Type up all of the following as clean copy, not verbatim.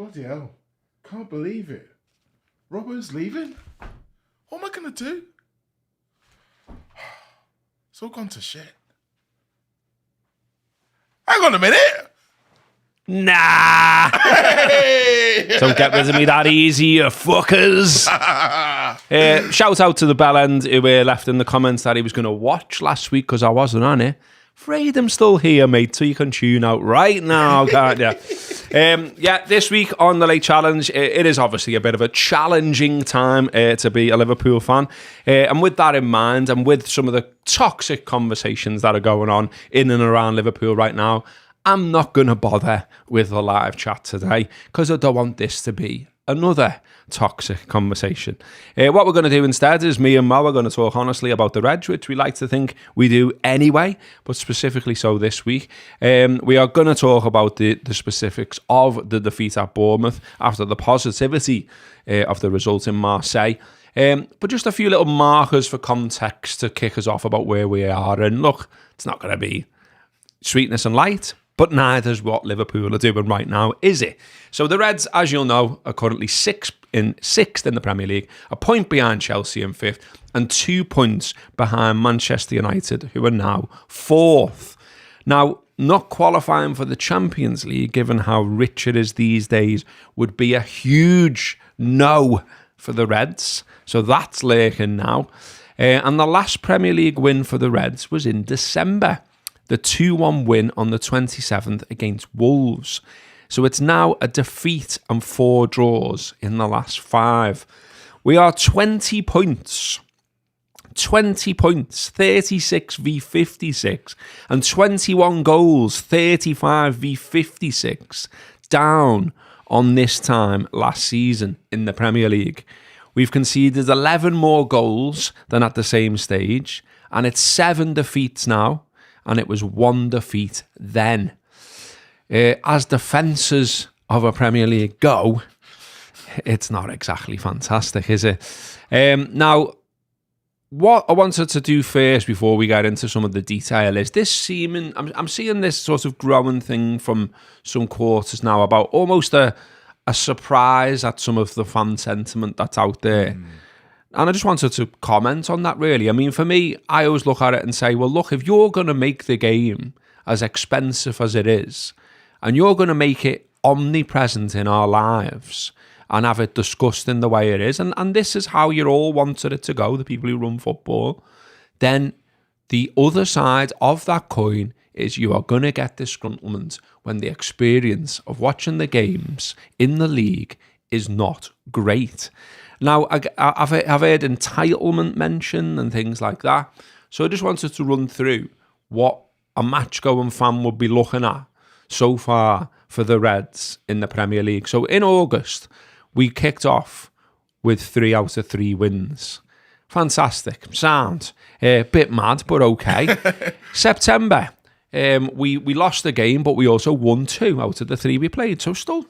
Bloody hell. Can't believe it. Robbo's leaving? What am I going to do? It's all gone to shit. Hang on a minute. Nah. Don't get rid of me that easy, you fuckers. Shout out to the bellend who left in the comments that he was going to watch last week because I wasn't on it. Afraid I'm still here, mate, so you can tune out right now, can't you? This week on the Late Challenge, it is obviously a bit of a challenging time to be a Liverpool fan. And with that in mind, and with some of the toxic conversations that are going on in and around Liverpool right now, I'm not going to bother with the live chat today because I don't want this to be another toxic conversation. What we're going to do instead is me and Mo are going to talk honestly about the Reds, which we like to think we do anyway, but specifically so this week. We are going to talk about the specifics of the defeat at Bournemouth after the positivity of the result in Marseille. But just a few little markers for context to kick us off about where we are. And look, it's not going to be sweetness and light, but neither is what Liverpool are doing right now, is it? So the Reds, as you'll know, are currently sixth in the Premier League, a point behind Chelsea in fifth, and 2 points behind Manchester United, who are now fourth. Now, not qualifying for the Champions League, given how rich it is these days, would be a huge no for the Reds. So that's lurking now. And the last Premier League win for the Reds was in December. The 2-1 win on the 27th against Wolves. So it's now a defeat and 4 draws in the last 5. We are 20 points. 20 points, 36 v 56, and 21 goals, 35 v 56, down on this time last season in the Premier League. We've conceded 11 more goals than at the same stage, and it's 7 defeats now. And it was 1 defeat then. As defences of a Premier League go, it's not exactly fantastic, is it? Now, what I wanted to do first before we get into some of the detail is this seeming, I'm seeing this sort of growing thing from some quarters now about almost a surprise at some of the fan sentiment that's out there. And I just wanted to comment on that, really. I mean, for me, I always look at it and say, well, look, if you're going to make the game as expensive as it is, and you're going to make it omnipresent in our lives and have it discussed in the way it is, and this is how you all wanted it to go, the people who run football, then the other side of that coin is you are going to get disgruntlement when the experience of watching the games in the league is not great. Now, I've heard entitlement mentioned and things like that. So I just wanted to run through what a match-going fan would be looking at so far for the Reds in the Premier League. So in August, we kicked off with 3 out of 3 wins. Fantastic. Sound. Bit mad, but okay. September, we lost the game, but we also won 2 out of the 3 we played. So still,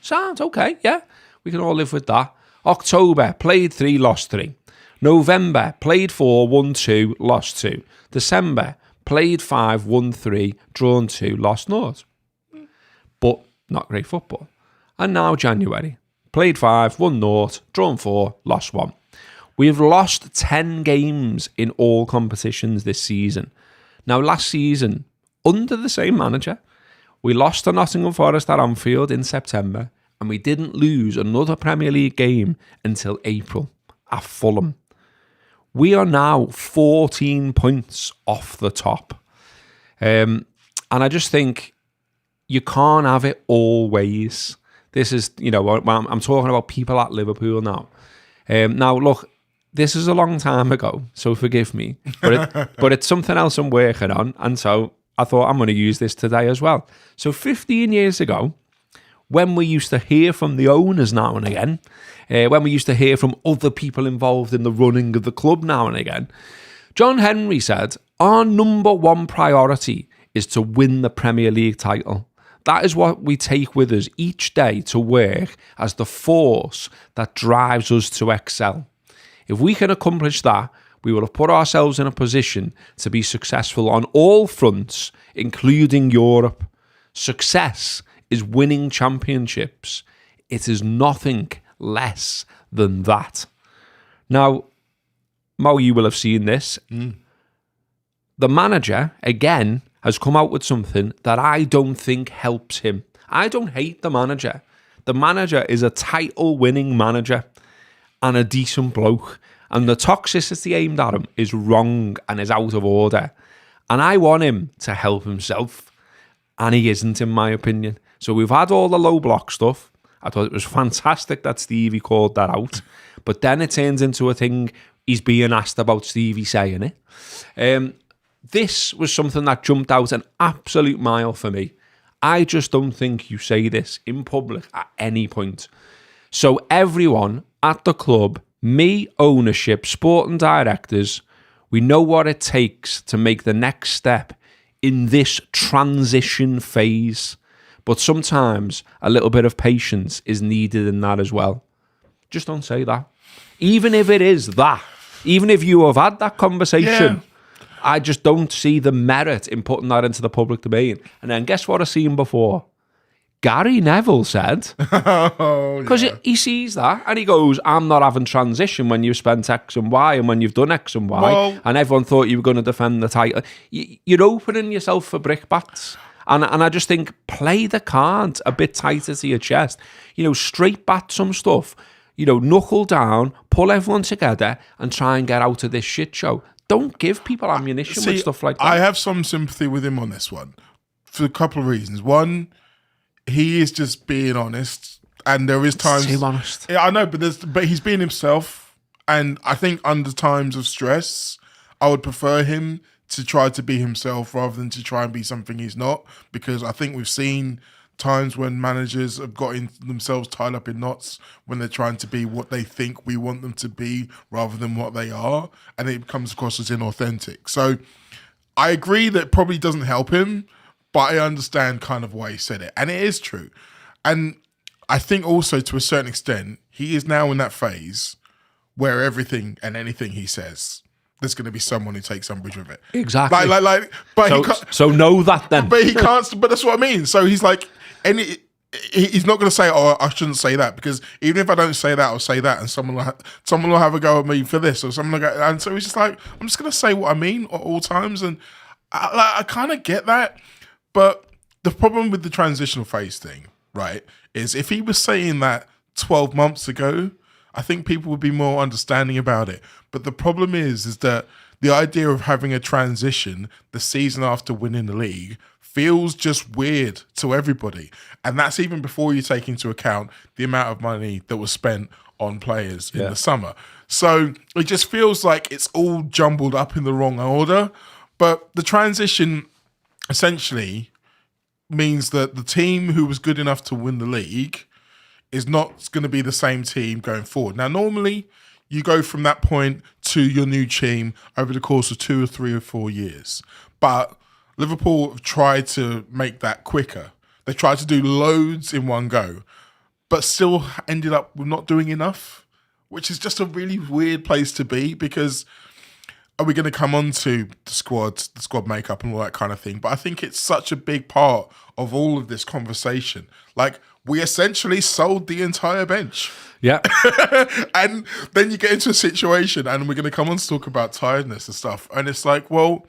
sound okay. Yeah, we can all live with that. October, played 3, lost 3. November, played 4, won 2, lost 2. December, played 5, won 3, drawn 2, lost 0. But not great football. And now January, played 5, won 0, drawn 4, lost 1. We've lost 10 games in all competitions this season. Now, last season, under the same manager, we lost to Nottingham Forest at Anfield in September, and we didn't lose another Premier League game until April at Fulham. We are now 14 points off the top. And I just think you can't have it always. This is, I'm talking about people at Liverpool now. Now, look, this is a long time ago, so forgive me. But it's something else I'm working on, and so I thought I'm going to use this today as well. So 15 years ago, when we used to hear from the owners now and again, when we used to hear from other people involved in the running of the club now and again, John Henry said, our number 1 priority is to win the Premier League title. That is what we take with us each day to work as the force that drives us to excel. If we can accomplish that, we will have put ourselves in a position to be successful on all fronts, including Europe. Success is winning championships. It is nothing less than that. Now, Mo, you will have seen this. The manager, again, has come out with something that I don't think helps him. I don't hate the manager. The manager is a title-winning manager and a decent bloke. And the toxicity aimed at him is wrong and is out of order. And I want him to help himself. And he isn't, in my opinion. So we've had all the low block stuff. I thought it was fantastic that Stevie called that out. But then it turns into a thing he's being asked about Stevie saying it. This was something that jumped out an absolute mile for me. I just don't think you say this in public at any point. So everyone at the club, me, ownership, sporting directors, we know what it takes to make the next step in this transition phase. But sometimes a little bit of patience is needed in that as well. Just don't say that. Even if it is that, even if you have had that conversation, I just don't see the merit in putting that into the public domain. And then guess what I've seen before? Gary Neville said, because he sees that and he goes, I'm not having transition when you've spent X and Y and when you've done X and Y, and everyone thought you were going to defend the title. You're opening yourself for brickbats. And I just think, play the cards a bit tighter to your chest. Straight bat some stuff. Knuckle down, pull everyone together and try and get out of this shit show. Don't give people ammunition with stuff like that. I have some sympathy with him on this one for a couple of reasons. One, he is just being honest, and there is times. Too honest. Yeah, I know, but he's being himself, and I think under times of stress, I would prefer him to try to be himself rather than to try and be something he's not. Because I think we've seen times when managers have got themselves tied up in knots when they're trying to be what they think we want them to be rather than what they are, and it comes across as inauthentic. So I agree that it probably doesn't help him, but I understand kind of why he said it. And it is true. And I think also to a certain extent, he is now in that phase where everything and anything he says, there's going to be someone who takes umbrage with it. Exactly. So know that then. But he can't, but that's what I mean. So he's like, he's not going to say, oh, I shouldn't say that, because even if I don't say that, I'll say that, and someone will have a go at me for this, or someone will go, and so he's just like, I'm just going to say what I mean at all times. And I kind of get that. But the problem with the transitional phase thing, right, is if he was saying that 12 months ago, I think people would be more understanding about it. But the problem is that the idea of having a transition the season after winning the league feels just weird to everybody. And that's even before you take into account the amount of money that was spent on players in the summer. So it just feels like it's all jumbled up in the wrong order. But the transition essentially means that the team who was good enough to win the league is not going to be the same team going forward. Now, normally you go from that point to your new team over the course of 2 or 3 or 4 years. But Liverpool have tried to make that quicker. They tried to do loads in one go, but still ended up with not doing enough, which is just a really weird place to be, because are we going to come on to the squad makeup and all that kind of thing? But I think it's such a big part of all of this conversation. Like, we essentially sold the entire bench. Yeah. And then you get into a situation, and we're going to come on to talk about tiredness and stuff. And it's like, well,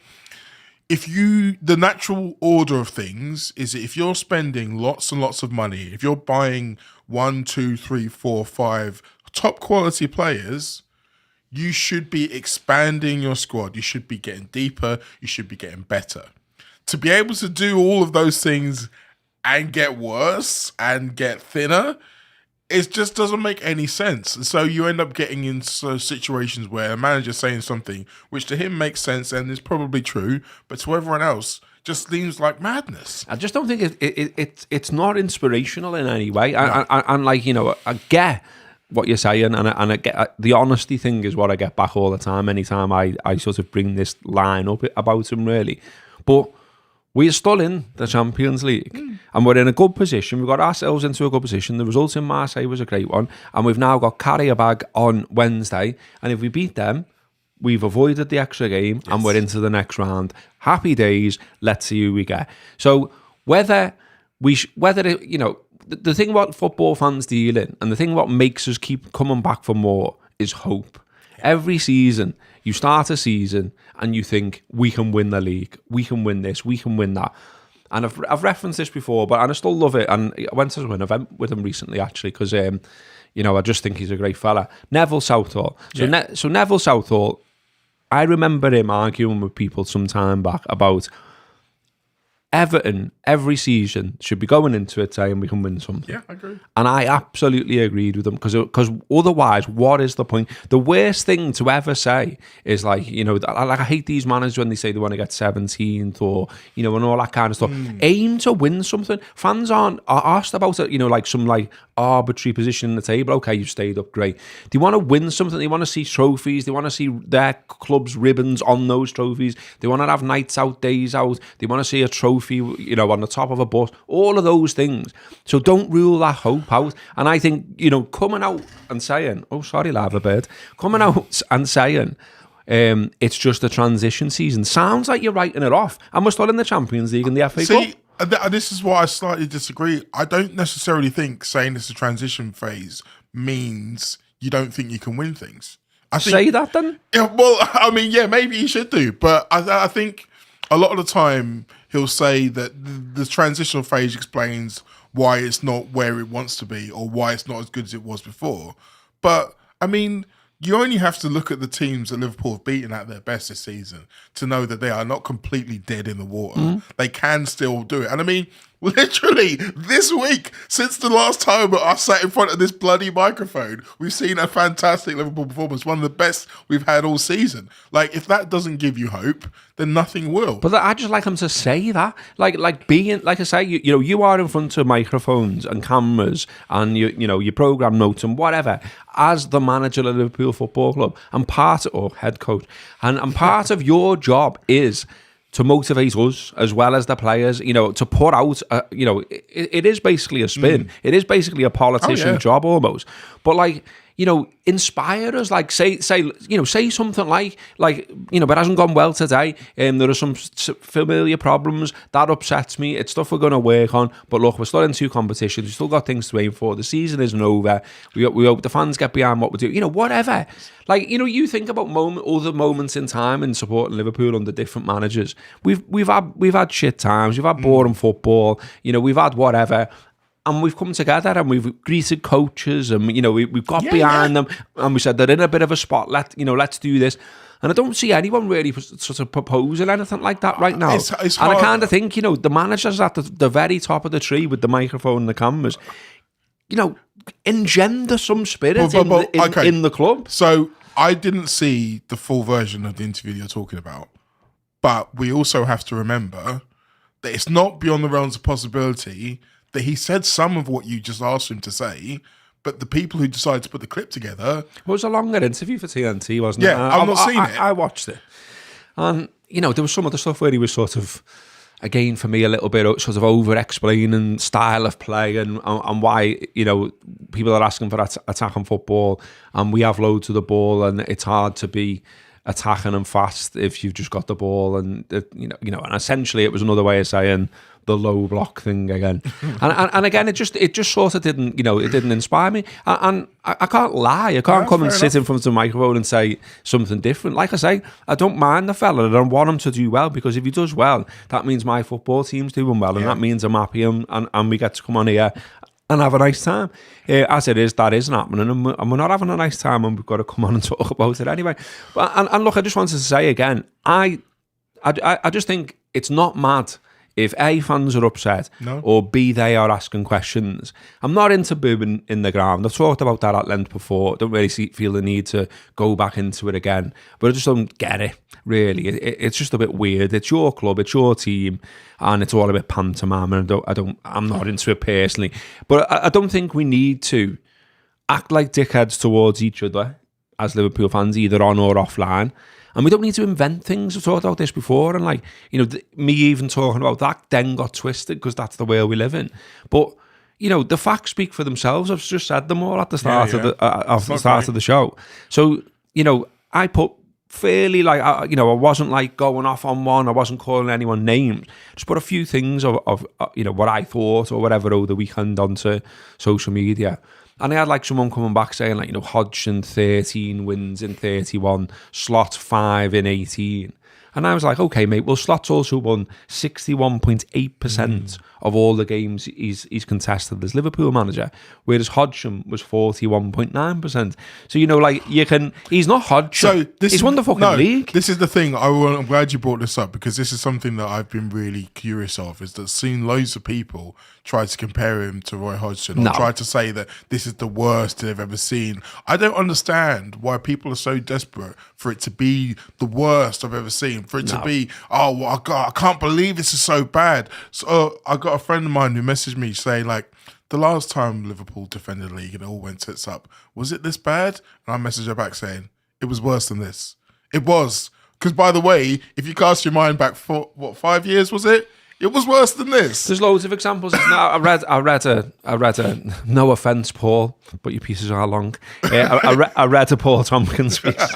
the natural order of things is that if you're spending lots and lots of money, if you're buying 1, 2, 3, 4, 5 top quality players, you should be expanding your squad. You should be getting deeper. You should be getting better. To be able to do all of those things and get worse and get thinner, it just doesn't make any sense. And so you end up getting into situations where a manager's saying something which to him makes sense and is probably true, but to everyone else just seems like madness. I just don't think it's not inspirational in any way. No. And like, I get what you're saying, and I get the honesty thing is what I get back all the time. Anytime I sort of bring this line up about him, really. But we're still in the Champions League, and we're in a good position. We've got ourselves into a good position. The result in Marseille was a great one, and we've now got Carrier Bag on Wednesday. And if we beat them, we've avoided the extra game, and we're into the next round. Happy days. Let's see who we get. So whether the thing about football fans dealing, and the thing what makes us keep coming back for more is hope. Every season, you start a season and you think, we can win the league, we can win this, we can win that. And I've referenced this before, but I still love it. And I went to an event with him recently, actually, because, I just think he's a great fella. Neville Southall. So Neville Southall, I remember him arguing with people some time back about Everton every season should be going into it saying we can win something. Yeah, I agree. And I absolutely agreed with them because otherwise, what is the point? The worst thing to ever say is like I hate these managers when they say they want to get 17th or and all that kind of stuff. Aim to win something. Fans are asked about it. Like some like arbitrary position in the table. Okay, you've stayed up, great. They want to win something. They want to see trophies. They want to see their club's ribbons on those trophies. They want to have nights out, days out. They want to see a trophy, on the top of a bus, all of those things. So don't rule that hope out. And I think, coming out and saying, oh, sorry, lava bird, coming out and saying, it's just a transition season, sounds like you're writing it off. And we're still in the Champions League and the FA Cup. This is why I slightly disagree. I don't necessarily think saying it's a transition phase means you don't think you can win things. Say that then? Yeah, well, I mean, yeah, maybe you should do. But I think a lot of the time he'll say that the transitional phase explains why it's not where it wants to be or why it's not as good as it was before. But, I mean, you only have to look at the teams that Liverpool have beaten at their best this season to know that they are not completely dead in the water. They can still do it. And I mean, literally, this week, since the last time I sat in front of this bloody microphone, we've seen a fantastic Liverpool performance, one of the best we've had all season. Like, if that doesn't give you hope, then nothing will. But I just like him to say that. Like being, like I say, you are in front of microphones and cameras and you program notes and whatever as the manager of Liverpool Football Club and head coach. And part of your job is to motivate us as well as the players, to put out, it is basically a spin. It is basically a politician job almost. But inspire us, say something like, it hasn't gone well today. There are some familiar problems that upsets me. It's stuff we're going to work on. But look, we're still in 2 competitions. We've still got things to aim for. The season isn't over. We hope the fans get behind what we do. Whatever. You think about other moments in time in supporting Liverpool under different managers. We've had shit times. We've had boring football. We've had whatever. And we've come together and we've greeted coaches and, we've got behind them and we said they're in a bit of a spot. Let's do this. And I don't see anyone really sort of proposing anything like that right now. It's and hard. I kind of think, the manager's at the very top of the tree with the microphone and the cameras. Engender some spirit in the club. So I didn't see the full version of the interview you're talking about. But we also have to remember that it's not beyond the realms of possibility that he said some of what you just asked him to say, but the people who decided to put the clip together... It was a longer interview for TNT, wasn't it? Yeah, I've not seen it. I watched it. And, there was some of the stuff where he was sort of, again, for me, a little bit sort of over-explaining style of play and why, people are asking for attacking football and we have loads of the ball and it's hard to be attacking and fast if you've just got the ball and, and essentially it was another way of saying... the low block thing again, and again, it just sort of didn't, it didn't inspire me. And I can't lie, I can't come and sit in front of the microphone and say something different. Like I say, I don't mind the fella, and I want him to do well because if he does well, that means my football team's doing well, and that means I'm happy and we get to come on here and have a nice time. As it is, that isn't happening, and we're not having a nice time, and we've got to come on and talk about it anyway. But and look, I just wanted to say again, I just think it's not mad if A, fans are upset, or B, they are asking questions. I'm not into booing in the ground. I've talked about that at length before. I don't really feel the need to go back into it again. But I just don't get it, really. It's just a bit weird. It's your club, it's your team, and it's all a bit pantomime, and I'm not into it personally. But I don't think we need to act like dickheads towards each other as Liverpool fans, either on or offline. And we don't need to invent things. I've talked about this before, and me even talking about that then got twisted because that's the world we live in. But the facts speak for themselves. I've just said them all at the start of the start of the show. So I put fairly like, I wasn't like going off on one. I wasn't calling anyone names. Just put a few things of what I thought or whatever over the weekend onto social media. And I had like someone coming back saying like, Hodgson 13 wins in 31, Slot 5 in 18. And I was like, okay, mate, well, Slot's also won 61.8% of all the games he's contested as Liverpool manager, whereas Hodgson was 41.9%. So, he's not Hodgson. So he's won the fucking league. This is the thing. I'm glad you brought this up, because this is something that I've been really curious of, is that seen loads of people try to compare him to Roy Hodgson, or try to say that this is the worst they've ever seen. I don't understand why people are so desperate for it to be the worst I've ever seen, for it to be, I can't believe this is so bad. So I got a friend of mine who messaged me saying like, the last time Liverpool defended the league and it all went tits up, was it this bad? And I messaged her back saying, it was worse than this. It was. Because by the way, if you cast your mind back for 5 years, was it? It was worse than this. There's loads of examples. I read a no offense, Paul, but your pieces are long. I read a Paul Tompkins piece,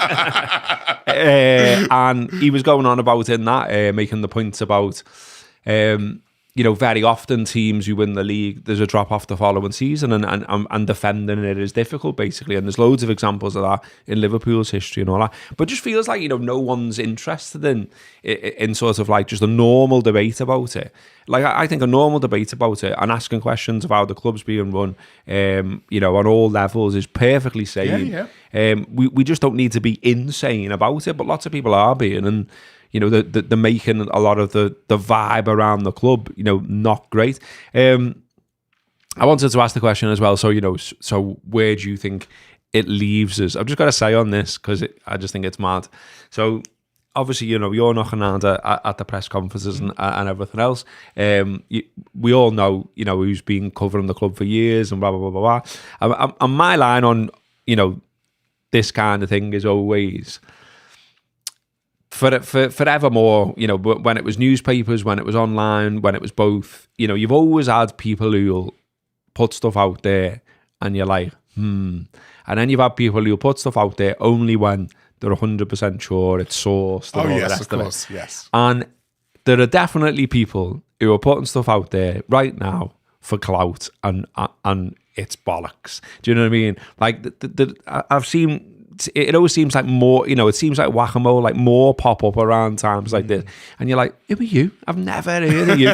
and he was going on about in that, making the point about, very often teams who win the league, there's a drop off the following season, and defending it is difficult, basically. And there's loads of examples of that in Liverpool's history and all that. But it just feels like, no one's interested in sort of like just a normal debate about it. Like, I think a normal debate about it and asking questions of how the club's being run, on all levels is perfectly sane. Yeah. We just don't need to be insane about it, but lots of people are being, and they're making a lot of the vibe around the club, not great. I wanted to ask the question as well. So, so where do you think it leaves us? I've just got to say on this, because I just think it's mad. So, obviously, you're knocking around at the press conferences and everything else. We all know, who's been covering the club for years and blah, blah, blah, blah, blah. And my line on, this kind of thing is always... For forevermore, when it was newspapers, when it was online, when it was both, you've always had people who'll put stuff out there and you're like, And then you've had people who'll put stuff out there only when they're 100% sure it's sourced and all the rest of it. Yes. And there are definitely people who are putting stuff out there right now for clout, and it's bollocks. Do you know what I mean? Like, I've seen... It always seems like more, it seems like whack-a-mole, like more pop up around times like this. And you're like, who are you? I've never heard of you.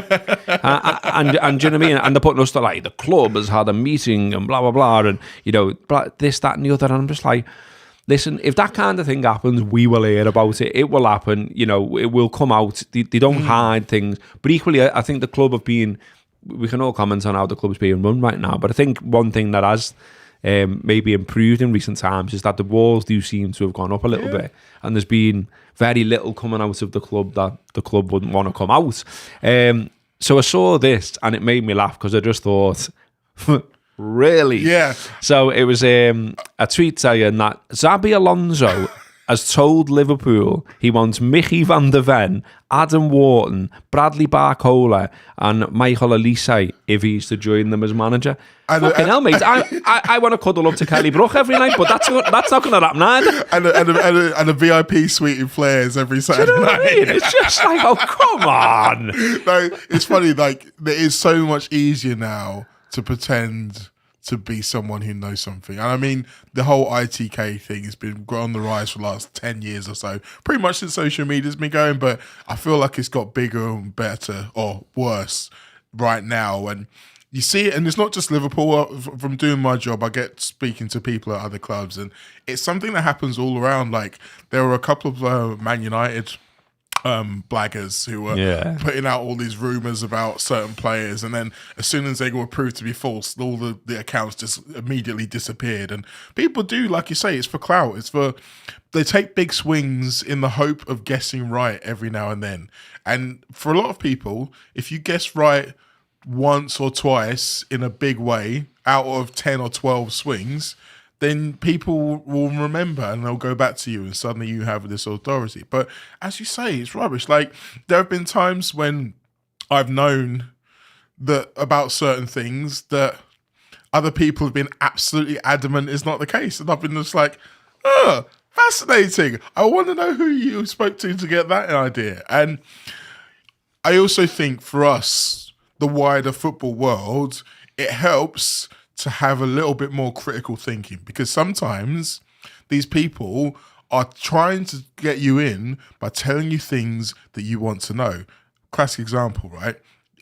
And do you know what I mean? And they're putting us to like, the club has had a meeting and blah, blah, blah. And, this, that, and the other. And I'm just like, listen, if that kind of thing happens, we will hear about it. It will happen. It will come out. They don't hide things. But equally, I think the club have been, we can all comment on how the club's being run right now. But I think one thing that has... maybe improved in recent times is that the walls do seem to have gone up a little bit, and there's been very little coming out of the club that the club wouldn't want to come out. So I saw this and it made me laugh, because I just thought, really? Yeah. So it was a tweet saying that Xabi Alonso has told Liverpool he wants Mickey van der Ven, Adam Wharton, Bradley Barcola and Michael Elise if he's to join them as manager. Fucking hell, mate. I want to cuddle up to Kelly Brook every night, but that's not going to happen either. And a VIP suite in Flares every Saturday night. I mean? It's just like, oh, come on. No, it's funny, like, it is so much easier now to pretend to be someone who knows something. And I mean, the whole ITK thing has been on the rise for the last 10 years or so, pretty much since social media's been going, but I feel like it's got bigger and better, or worse, right now. And you see it, and it's not just Liverpool. From doing my job, I get speaking to people at other clubs, and it's something that happens all around. Like, there were a couple of Man United blaggers who were putting out all these rumours about certain players, and then as soon as they were proved to be false, all the accounts just immediately disappeared. And people do, like you say, it's for clout. They take big swings in the hope of guessing right every now and then. And for a lot of people, if you guess right once or twice in a big way out of 10 or 12 swings, then people will remember and they'll go back to you, and suddenly you have this authority. But as you say, it's rubbish. Like, there have been times when I've known that about certain things that other people have been absolutely adamant is not the case. And I've been just like, Fascinating. I want to know who you spoke to get that idea. And I also think for us, the wider football world, it helps to have a little bit more critical thinking, because sometimes these people are trying to get you in by telling you things that you want to know. Classic example, right?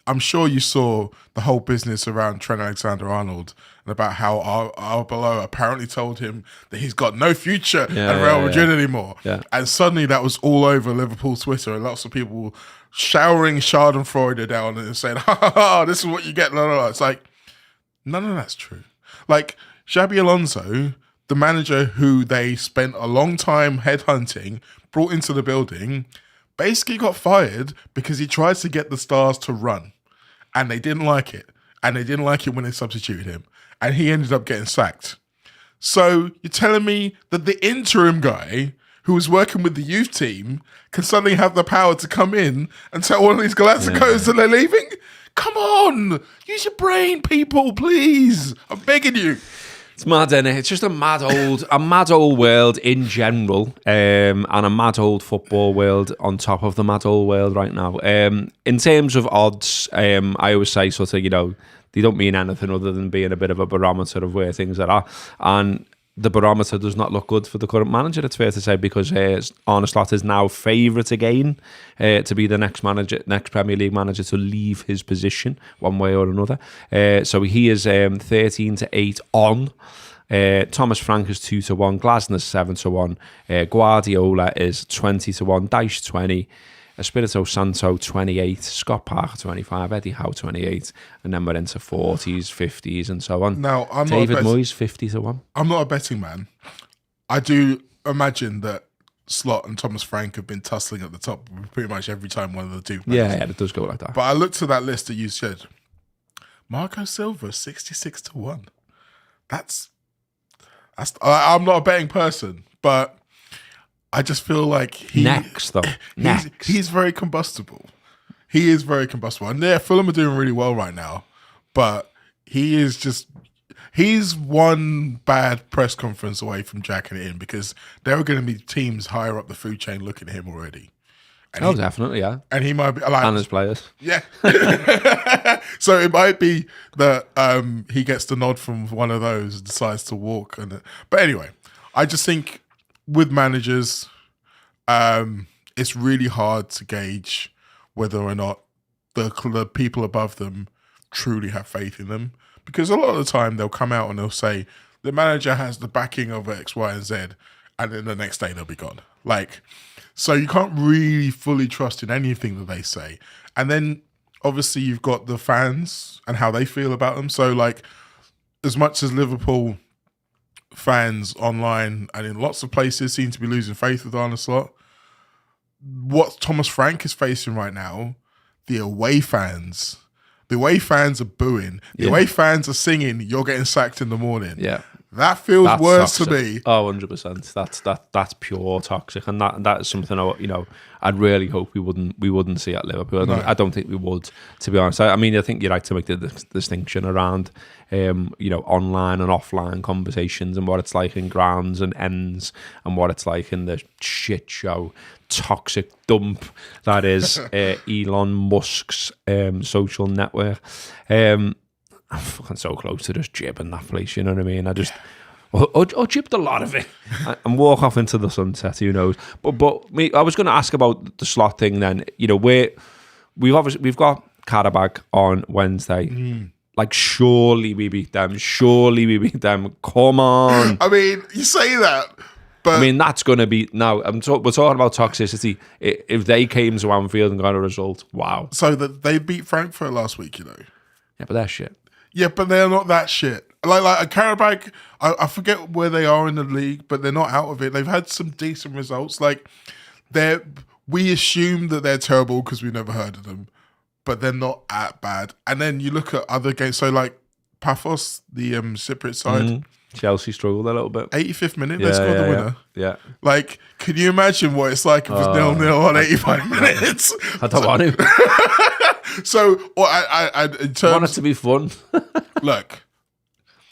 I'm sure you saw the whole business around Trent Alexander-Arnold and about how Arbeloa apparently told him that he's got no future at Real Madrid anymore. Yeah. And suddenly that was all over Liverpool Twitter, and lots of people showering Schadenfreude down and saying, this is what you get. It's like, none of that's true. Like, Xabi Alonso, the manager who they spent a long time headhunting, brought into the building, basically got fired because he tried to get the Stars to run. And they didn't like it. And they didn't like it when they substituted him. And he ended up getting sacked. So you're telling me that the interim guy who was working with the youth team can suddenly have the power to come in and tell one of these Galacticos that they're leaving? Come on, use your brain, people, please. I'm begging you. It's mad, isn't it? It's just a mad old world in general, and a mad old football world on top of the mad old world right now. In terms of odds, I always say sort of, they don't mean anything other than being a bit of a barometer of where things are at. And the barometer does not look good for the current manager, it's fair to say, because Arne Slot is now favourite again to be the next Premier League manager to leave his position one way or another. So he is 13-8 on. Thomas Frank is 2-1, Glasner's 7-1, Guardiola is 20-1, Dyche 20, Espirito Santo 28, Scott Parker 25, Eddie Howe 28, and then we're into 40s, 50s, and so on. Now, David Moyes 50-1. I'm not a betting man. I do imagine that Slot and Thomas Frank have been tussling at the top pretty much every time one of the two. Yeah, it does go like that. But I looked at that list that you said. Marco Silva 66-1. That's. I'm not a betting person, but I just feel like he's very combustible. He is very combustible. And yeah, Fulham are doing really well right now, but he's one bad press conference away from jacking it in, because there are going to be teams higher up the food chain looking at him already. And Definitely, yeah. And he might be like, and his players. Yeah. So it might be that he gets the nod from one of those and decides to walk. But anyway, I just think with managers, it's really hard to gauge whether or not the people above them truly have faith in them. Because a lot of the time they'll come out and they'll say, the manager has the backing of X, Y, and Z, and then the next day they'll be gone. So you can't really fully trust in anything that they say. And then obviously you've got the fans and how they feel about them. So as much as Liverpool fans online and in lots of places seem to be losing faith with Arne Slot, what Thomas Frank is facing right now, the away fans are booing. The away fans are singing, "You're getting sacked in the morning." Yeah. That's worse toxic. to me. Oh, 100%. That's pure toxic, and that is something I'd really hope we wouldn't see at Liverpool. I don't think we would, to be honest. I mean, I think you're right to make the distinction around online and offline conversations and what it's like in grounds and ends and what it's like in the shit show toxic dump that is Elon Musk's social network. I'm fucking so close to just jibbing that place, you know what I mean? I just, I jibbed a lot of it and walk off into the sunset, who knows? But I was going to ask about the Slot thing then. We've got Karabakh on Wednesday. Surely we beat them. Come on. I mean, you say that, but I mean, that's going to be, now, we're talking about toxicity. If they came to Anfield and got a result, wow. So that they beat Frankfurt last week, Yeah, but they're shit. Yeah, but they're not that shit. Like a Karabakh, I forget where they are in the league, but they're not out of it. They've had some decent results. We assume that they're terrible because we've never heard of them, but they're not that bad. And then you look at other games. So Paphos, the Cypriot side, Chelsea struggled a little bit. 85th minute, they scored the winner. Yeah. Can you imagine what it's like if it's 0-0 on 85 minutes? I don't want to. So, in terms, I want it to be fun. Look,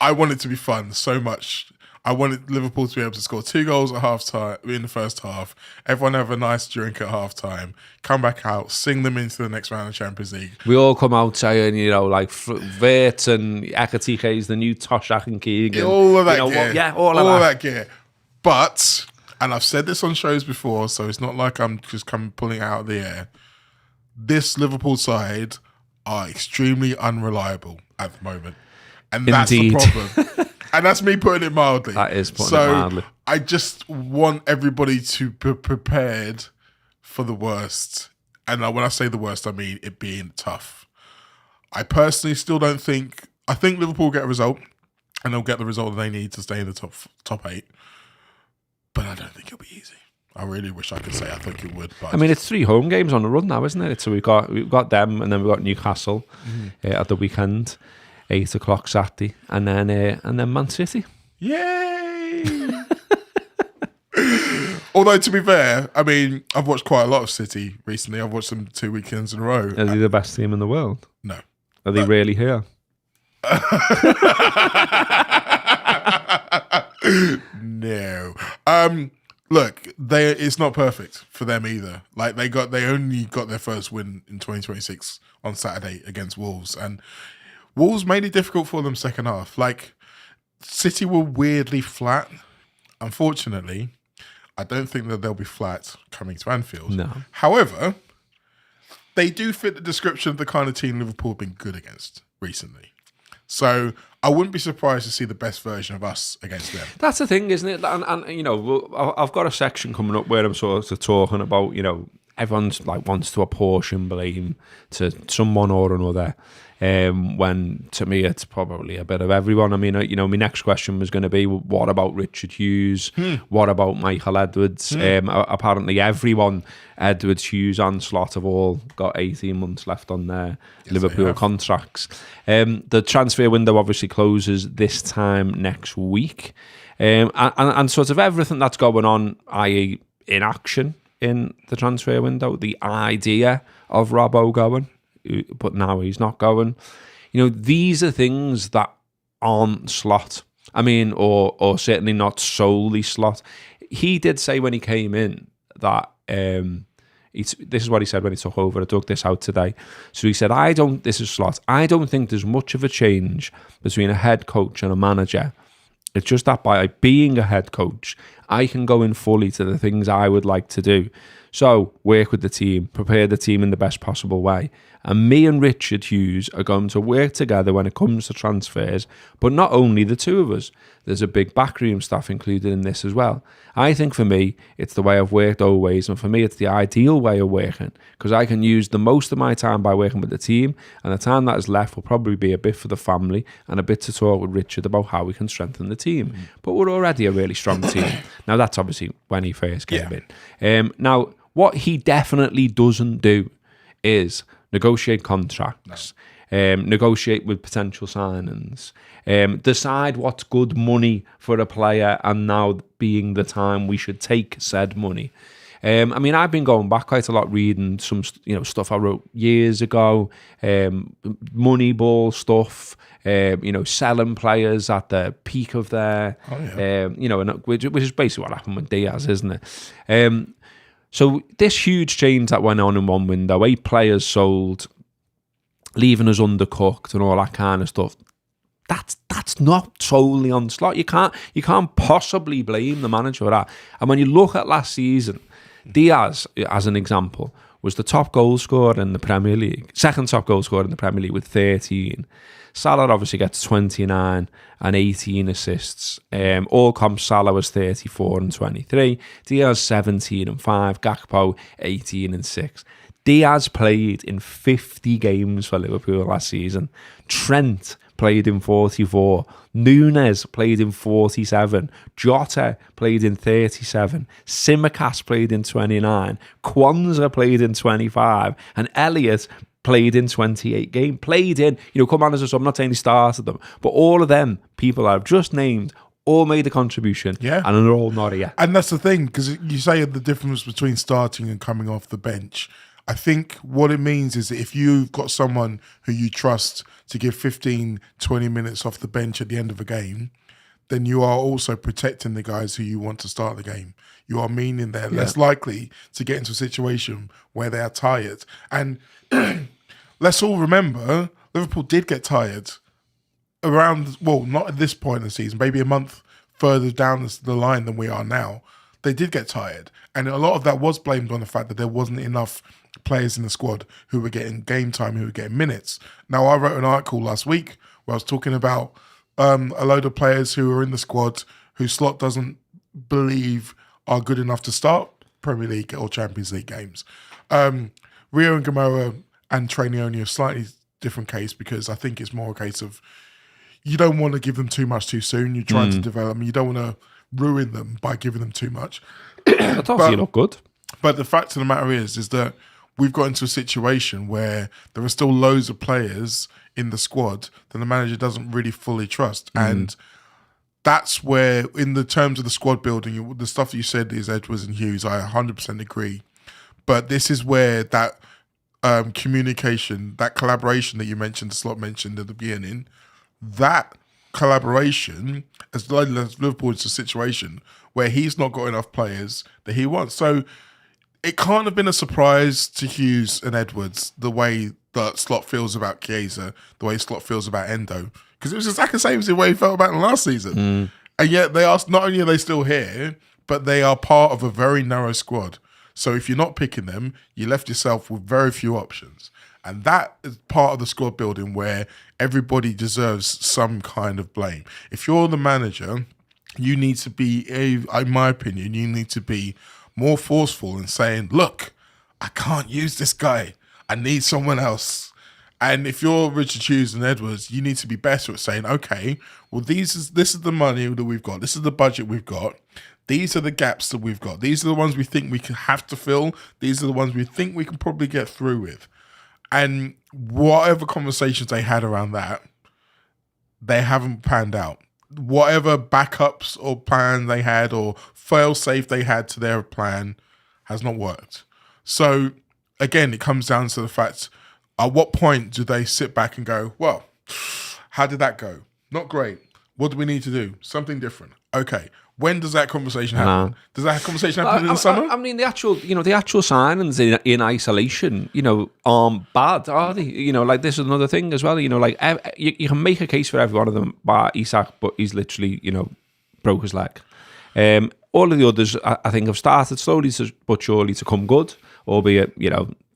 I want it to be fun so much. I wanted Liverpool to be able to score 2 goals at half time in the first half. Everyone have a nice drink at half time, come back out, sing them into the next round of Champions League. We all come out saying, like Vert and Ekatike is the new Toshak and Keegan. All of that gear. All of that gear. But, and I've said this on shows before, so it's not like I'm just pulling it out of the air. This Liverpool side are extremely unreliable at the moment. And that's Indeed. the problem. And that's me putting it mildly. That is putting it mildly. I just want everybody to be prepared for the worst. And when I say the worst, I mean it being tough. I personally still don't think... I think Liverpool will get a result, and they'll get the result that they need to stay in the top 8. But I don't think it'll be easy. I really wish I could say I think it would. But I mean, it's 3 home games on the run now, isn't it? So we've got them, and then we've got Newcastle at the weekend. 8 o'clock Saturday, and then Man City. Yay! Although, to be fair, I mean, I've watched quite a lot of City recently. I've watched them 2 weekends in a row. Are they the best team in the world? No. Are they really here? No. Look, it's not perfect for them either. Like they only got their first win in 2026 on Saturday against Wolves, and Wolves made it difficult for them second half. Like, City were weirdly flat. Unfortunately, I don't think that they'll be flat coming to Anfield. No. However, they do fit the description of the kind of team Liverpool have been good against recently. So I wouldn't be surprised to see the best version of us against them. That's the thing, isn't it? And I've got a section coming up where I'm sort of talking about, everyone's like wants to apportion blame to someone or another. When to me it's probably a bit of everyone. I mean, my next question was going to be, what about Richard Hughes? What about Michael Edwards? Apparently everyone, Edwards, Hughes and Slot, have all got 18 months left on their Liverpool contracts. The transfer window obviously closes this time next week. And sort of everything that's going on, i.e. inaction in the transfer window, the idea of Robbo going, but now he's not going. These are things that aren't Slot. I mean, or certainly not solely Slot. He did say when he came in that this is what he said when he took over. I dug this out today. So he said, this is Slot. I don't think there's much of a change between a head coach and a manager. It's just that by being a head coach, I can go in fully to the things I would like to do. So work with the team, prepare the team in the best possible way. And me and Richard Hughes are going to work together when it comes to transfers, but not only the two of us. There's a big backroom staff included in this as well. I think for me, it's the way I've worked always, and for me, it's the ideal way of working, because I can use the most of my time by working with the team, and the time that is left will probably be a bit for the family and a bit to talk with Richard about how we can strengthen the team. But we're already a really strong team. Now, that's obviously when he first came in. Now, what he definitely doesn't do is negotiate contracts, negotiate with potential signings, decide what's good money for a player, and now being the time we should take said money. I mean, I've been going back quite a lot, reading some stuff I wrote years ago, Moneyball stuff, selling players at the peak of their, which is basically what happened with Diaz, isn't it? So this huge change that went on in one window, 8 players sold, leaving us undercooked and all that kind of stuff. That's not solely on Slot. You can't possibly blame the manager for that. And when you look at last season, Diaz, as an example, was the top goal scorer in the Premier League, second top goal scorer in the Premier League with 13. Salah obviously gets 29 and 18 assists. All comp Salah was 34 and 23. Diaz 17 and 5. Gakpo 18 and 6. Diaz played in 50 games for Liverpool last season. Trent played in 44. Nunes played in 47. Jota played in 37. Tsimikas played in 29. Kwanzaa played in 25. And Elliott played in 28 games. Played in, come on as a sub. I'm not saying he started them, but all of them people I've just named all made a contribution. Yeah. And they're all not here. And that's the thing, because you say the difference between starting and coming off the bench. I think what it means is that if you've got someone who you trust to give 15, 20 minutes off the bench at the end of a game, then you are also protecting the guys who you want to start the game. You are meaning they're less likely to get into a situation where they are tired. And let's all remember, Liverpool did get tired around, well, not at this point in the season, maybe a month further down the line than we are now. They did get tired. And a lot of that was blamed on the fact that there wasn't enough players in the squad who were getting game time, who were getting minutes. Now, I wrote an article last week where I was talking about a load of players who are in the squad who Slot doesn't believe are good enough to start Premier League or Champions League games. Rio and Gamora and Trainioni are a slightly different case, because I think it's more a case of you don't want to give them too much too soon. You're trying to develop them. You don't want to ruin them by giving them too much. I thought you look good. But the fact of the matter is that we've got into a situation where there are still loads of players in the squad that the manager doesn't really fully trust. And that's where, in the terms of the squad building, the stuff that you said is Edwards and Hughes, I 100% agree. But this is where that communication, that collaboration that you mentioned, Slot mentioned at the beginning, that collaboration has led Liverpool to a situation where he's not got enough players that he wants. So it can't have been a surprise to Hughes and Edwards the way that Slot feels about Chiesa, the way Slot feels about Endo, because it was exactly the same as the way he felt about them last season. And yet they are, not only are they still here, but they are part of a very narrow squad. So if you're not picking them, you left yourself with very few options. And that is part of the squad building where everybody deserves some kind of blame. If you're the manager, you need to be, in my opinion, you need to be more forceful in saying, look, I can't use this guy. I need someone else. And if you're Richard Hughes and Edwards, you need to be better at saying, okay, well, this is the money that we've got. This is the budget we've got. These are the gaps that we've got. These are the ones we think we can have to fill. These are the ones we think we can probably get through with. And whatever conversations they had around that, they haven't panned out. Whatever backups or plan they had or fail-safe they had to their plan has not worked. So, again, it comes down to the fact, at what point do they sit back and go, well, how did that go? Not great. What do we need to do? Something different. Okay. When does that conversation happen? Does that conversation happen in the summer? I mean, the actual signings in isolation, aren't bad, are they? Like, this is another thing as well. You can make a case for every one of them, bar Isak, but he's literally, broke his leg. All of the others, I think, have started slowly but surely to come good, albeit,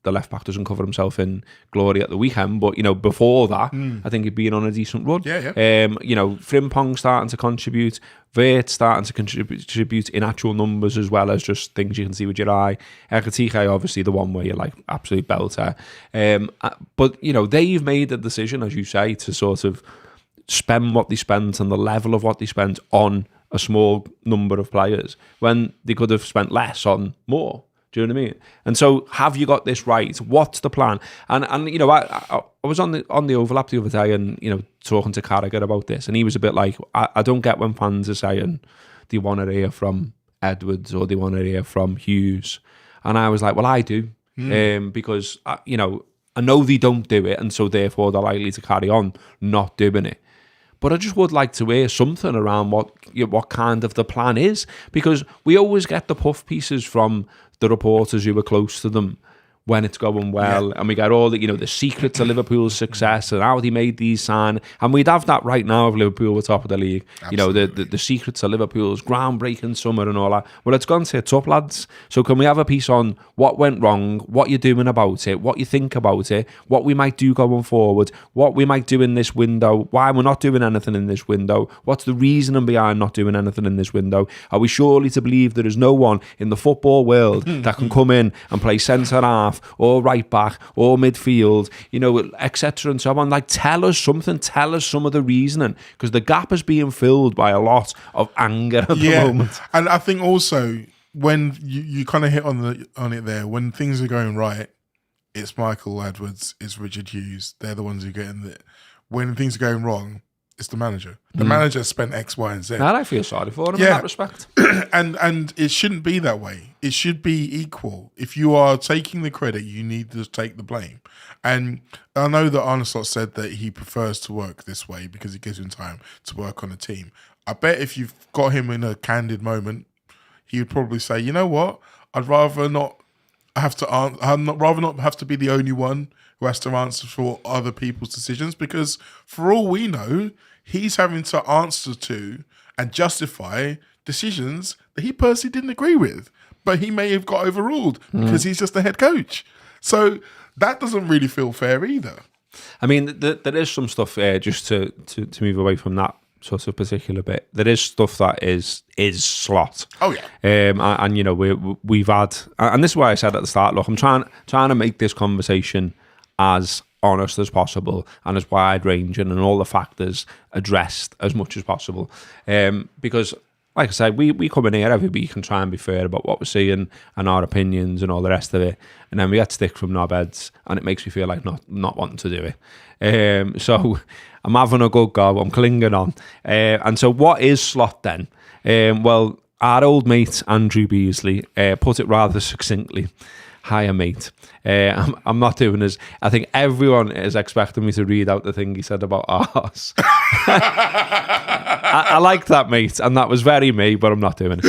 the left back doesn't cover himself in glory at the weekend, but before that, I think he'd been on a decent run. Frimpong starting to contribute, Vert starting to contribute in actual numbers as well as just things you can see with your eye. Ekatike, obviously the one where you're like absolute belter. But they've made the decision, as you say, to sort of spend what they spent and the level of what they spent on a small number of players when they could have spent less on more. Do you know what I mean? And so, have you got this right? What's the plan? And I was on the overlap the other day, and talking to Carragher about this, and he was a bit like, I don't get when fans are saying they want to hear from Edwards or they want to hear from Hughes, and I was like, well, I do, because I know they don't do it, and so therefore they're likely to carry on not doing it. But I just would like to hear something around what kind of the plan is, because we always get the puff pieces from the reporters who are close to them when it's going well, and we get all the secrets of Liverpool's success and how they made these sign, and we'd have that right now if Liverpool were top of the league. Absolutely. The secrets of Liverpool's groundbreaking summer and all that. Well, it's gone tits up, lads. So can we have a piece on what went wrong, what you're doing about it, what you think about it, what we might do going forward, what we might do in this window, why we're not doing anything in this window, what's the reasoning behind not doing anything in this window? Are we surely to believe there is no one in the football world that can come in and play centre half or right back or midfield, etc. and so on? Like, tell us something, tell us some of the reasoning, because the gap is being filled by a lot of anger at the moment. And I think also when you kind of hit on it there, when things are going right, it's Michael Edwards, it's Richard Hughes, they're the ones who get in it. When things are going wrong, it's the manager. The manager spent X, Y, and Z. And I feel sorry for him in that respect. and it shouldn't be that way. It should be equal. If you are taking the credit, you need to take the blame. And I know that Arne Slot said that he prefers to work this way because it gives him time to work on a team. I bet if you've got him in a candid moment, he would probably say, "You know what? I'd rather not have to rather not have to be the only one who has to answer for other people's decisions, because for all we know, he's having to answer to and justify decisions that he personally didn't agree with, but he may have got overruled because he's just the head coach. So that doesn't really feel fair either." I mean, there is some stuff just to move away from that sort of particular bit. There is stuff that is slot. Oh yeah. And you know, we've had, and this is why I said at the start, look, I'm trying to make this conversation as honest as possible and as wide ranging and all the factors addressed as much as possible. Because like I said, we come in here every week and try and be fair about what we're seeing and our opinions and all the rest of it. And then we get stick from knobheads and it makes me feel like not wanting to do it. So I'm having a good go. I'm clinging on. And so what is slot then? Well, our old mate, Andrew Beasley, put it rather succinctly. Hiya, mate. I'm not doing this. I think everyone is expecting me to read out the thing he said about arse. I like that, mate, and that was very me, but I'm not doing it.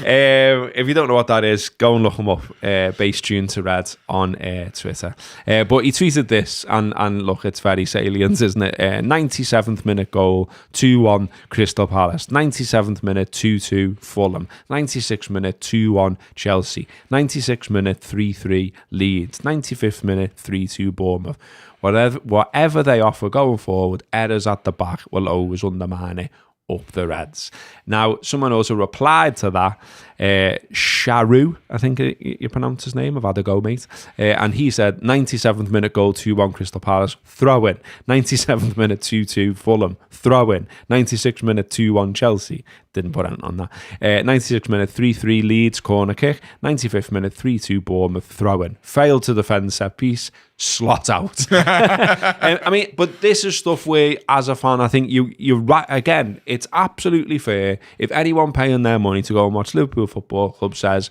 If you don't know what that is, go and look him up. Bass Tune to Red on Twitter. But he tweeted this, and look, it's very salient, isn't it? 97th minute goal, 2-1 Crystal Palace. 97th minute, 2-2 Fulham. 96th minute, 2-1 Chelsea. 96th minute, 3-3 Leeds. 95th minute, 3-2 Bournemouth. Whatever they offer going forward, errors at the back will always undermine it. Up the Reds. Now, someone also replied to that, Sharu, I think you pronounce his name. I've had a go, mate. And he said, 97th minute goal, 2-1 Crystal Palace, throw in. 97th minute, 2-2 Fulham, throw in. 96th minute, 2-1 Chelsea. Didn't put anything on that. 96th minute, 3-3 Leeds, corner kick. 95th minute, 3-2 Bournemouth, throw in. Failed to defend set piece, slot out. I mean, but this is stuff where, as a fan, I think you're right. Again, it's absolutely fair if anyone paying their money to go and watch Liverpool Football Club says,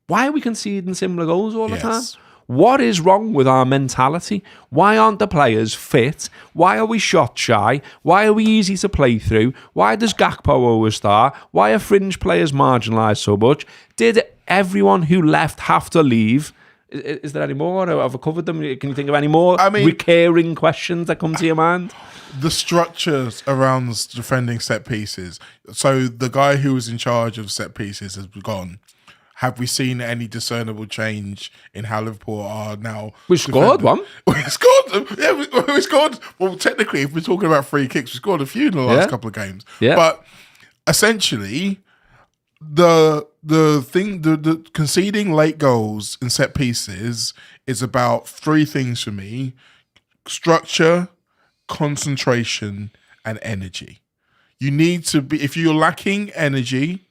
why are we conceding similar goals all the time? What is wrong with our mentality? Why aren't the players fit? Why are we shot shy? Why are we easy to play through? Why does Gakpo always start? Why are fringe players marginalised so much? Did everyone who left have to leave? Is there any more? Have I covered them? Can you think of any more recurring questions that come to your mind? The structures around defending set pieces. So the guy who was in charge of set pieces has gone. Have we seen any discernible change in how Liverpool are now? We scored one. We scored. Yeah, we scored. Well, technically, if we're talking about free kicks, we scored a few in the last couple of games. Yeah. But essentially, the conceding late goals in set pieces is about three things for me: structure, concentration, and energy. You need to be, if you're lacking energy,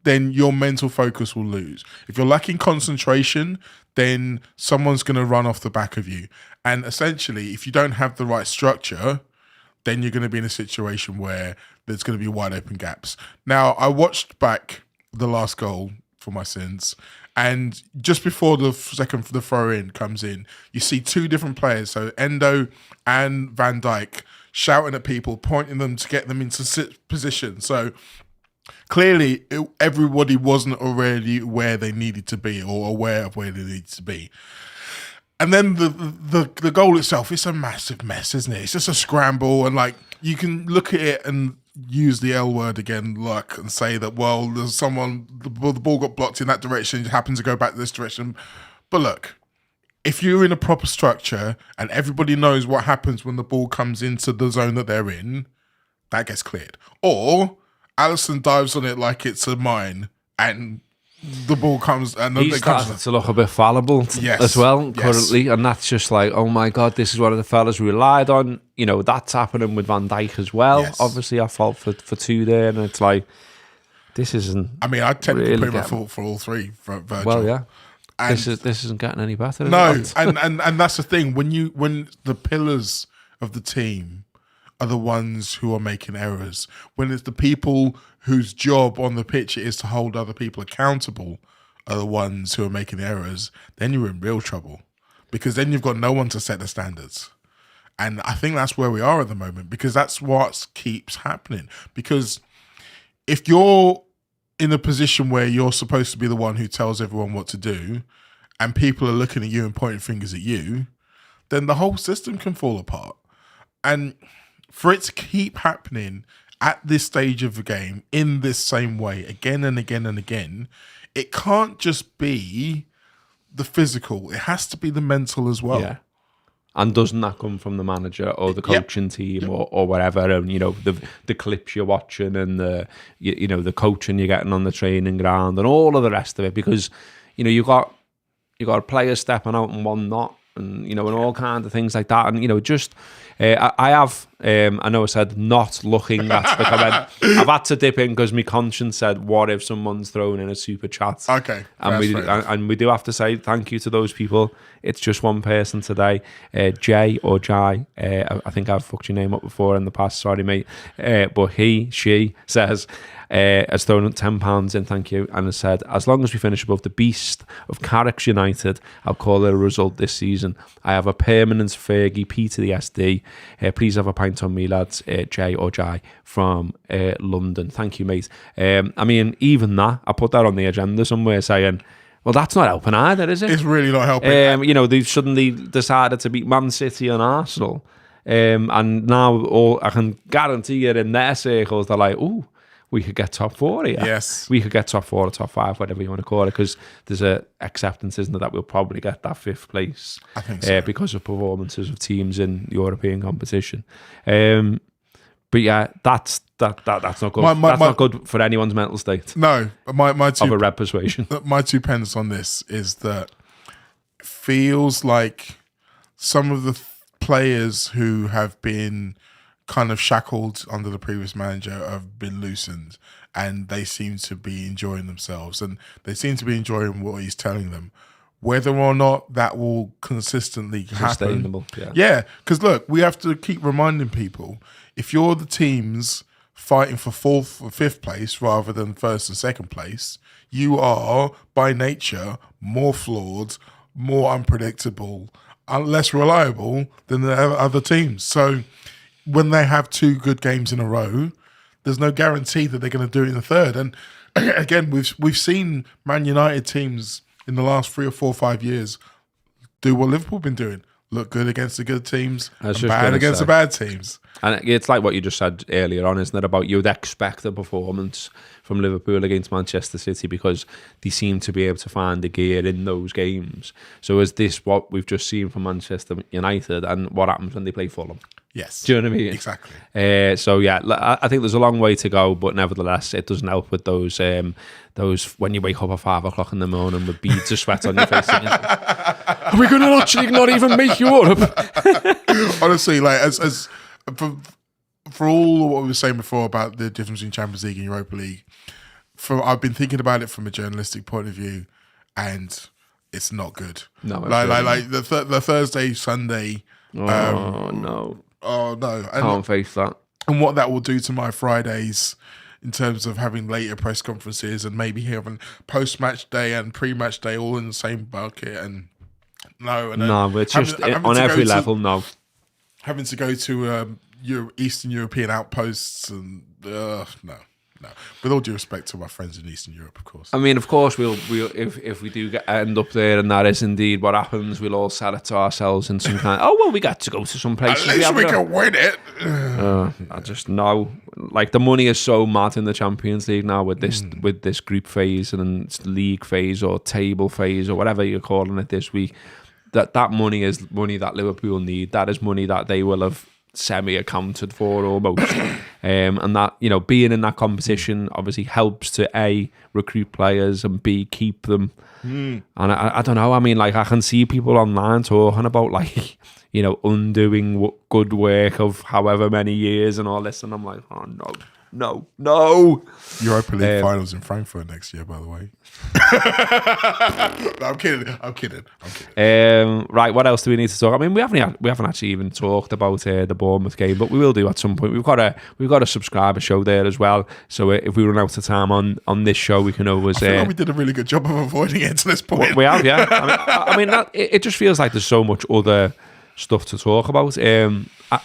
then your mental focus will lose. If you're lacking concentration, then someone's going to run off the back of you. And essentially, if you don't have the right structure, then you're going to be in a situation where there's going to be wide open gaps. Now, I watched back the last goal for my sins, and just before the throw-in comes in, you see two different players, so Endo and Van Dijk, shouting at people, pointing them to get them into position. So clearly, everybody wasn't already where they needed to be or aware of where they needed to be. And then the goal itself, it's a massive mess, isn't it? It's just a scramble, and like you can look at it and use the L word again, luck, and say that, well, there's someone, the ball got blocked in that direction, it happened to go back this direction. But look, if you're in a proper structure and everybody knows what happens when the ball comes into the zone that they're in, that gets cleared. Or Alisson dives on it like it's a mine, and the ball comes, and he's starting to look a bit fallible as well currently, and that's just like, oh my god, this is one of the fellas we relied on. You know, that's happening with Van Dijk as well. Yes. Obviously, I fault for two there, and it's like, this isn't. I mean, I tend to put my fault for all three. For Virgil. Well, yeah. And this isn't getting any better. No, and that's the thing. When the pillars of the team are the ones who are making errors, when it's the people whose job on the pitch it is to hold other people accountable are the ones who are making errors, then you're in real trouble, because then you've got no one to set the standards. And I think that's where we are at the moment, because that's what keeps happening. Because if you're in a position where you're supposed to be the one who tells everyone what to do, and people are looking at you and pointing fingers at you, then the whole system can fall apart. And for it to keep happening at this stage of the game in this same way again and again and again, it can't just be the physical. It has to be the mental as well. Yeah. And doesn't that come from the manager or the coaching team or whatever? And, you know, the clips you're watching and the coaching you're getting on the training ground and all of the rest of it. Because, you know, you got players stepping out and one not, and, you know, and all kinds of things like that. And, you know, just... I know I said not looking at the comment. I've had to dip in because my conscience said, what if someone's thrown in a super chat? Okay. And we do have to say thank you to those people. It's just one person today, Jay or Jai. I think I've fucked your name up before in the past. Sorry, mate. But she says, has thrown £10 in, thank you, and has said, as long as we finish above the beast of Carrick's United, I'll call it a result this season. I have a permanent Fergie P to the SD. Please have a pint on me, lads. Jay or Jai from London. Thank you, mate. I mean, even that, I put that on the agenda somewhere saying, well, that's not helping either, is it? It's really not helping. You know, they've suddenly decided to beat Man City and Arsenal. And now I can guarantee you in their circles, they're like, ooh, we could get top 4 here. Yes. We could get top 4 or top 5, whatever you want to call it, because there's a acceptance, isn't there, that we'll probably get that 5th place. I think so. Because of performances of teams in European competition. But yeah, that's not good. That's not good for anyone's mental state. No, my two of a red persuasion. My 2 pence on this is that it feels like some of the players who have been kind of shackled under the previous manager have been loosened, and they seem to be enjoying themselves, and they seem to be enjoying what he's telling them. Whether or not that will consistently happen, because look, we have to keep reminding people, if you're the teams fighting for 4th or 5th place rather than 1st and 2nd place, you are by nature more flawed, more unpredictable, and less reliable than the other teams. So when they have 2 good games in a row, there's no guarantee that they're going to do it in the 3rd. And again, we've seen Man United teams in the last 3 or 4 or 5 years do what Liverpool have been doing. Look good against the good teams and bad against the bad teams. And it's like what you just said earlier on, isn't it? About you'd expect a performance from Liverpool against Manchester City because they seem to be able to find the gear in those games. So is this what we've just seen from Manchester United, and what happens when they play Fulham? Yes. Do you know what I mean? Exactly. So yeah, I think there's a long way to go, but nevertheless, it doesn't help with those when you wake up at 5 o'clock in the morning with beads of sweat on your face. Are we going to actually not even make you up? Honestly, like as for all what we were saying before about the difference between Champions League and Europa League, I've been thinking about it from a journalistic point of view, and it's not good. No, like the Thursday, Sunday. No. Oh no! Can't face that. And what that will do to my Fridays in terms of having later press conferences and maybe having post-match day and pre-match day all in the same bucket, and it's just on every level. No, having to go to Eastern European outposts and no. With all due respect to my friends in Eastern Europe, of course. I mean, of course, we'll if we do end up there and that is indeed what happens, we'll all sell it to ourselves in some kind. We got to go to some places. At least we can win it. I just know, like, the money is so mad in the Champions League now with this group phase and league phase or table phase or whatever you're calling it this week. That money is money that Liverpool need. That is money that they will have semi-accounted for almost. And that, you know, being in that competition obviously helps to A, recruit players, and B, keep them. And I don't know, I mean, like, I can see people online talking about, like, you know, undoing good work of however many years and all this, and I'm like, oh no. Europa League finals in Frankfurt next year, by the way. No, I'm kidding. Right, what else do we need to talk? I mean, we haven't actually even talked about the Bournemouth game, but we will do at some point. We've got a subscriber show there as well. So if we run out of time on this show, we can always. I feel like we did a really good job of avoiding it to this point. We have, yeah. I mean, it just feels like there's so much other stuff to talk about.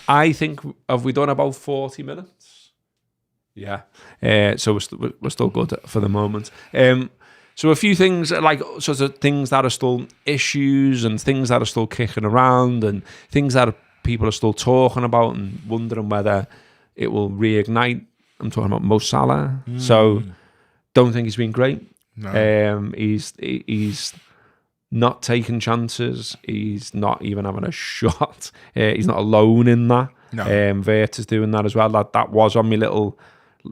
I think, have we done about 40 minutes? Yeah. So we're still good for the moment. So a few things, like sort of things that are still issues and things that are still kicking around and things that people are still talking about and wondering whether it will reignite. I'm talking about Mo Salah. So don't think he's been great. No. He's not taking chances. He's not even having a shot. He's not alone in that. No. Vert is doing that as well. That was on my little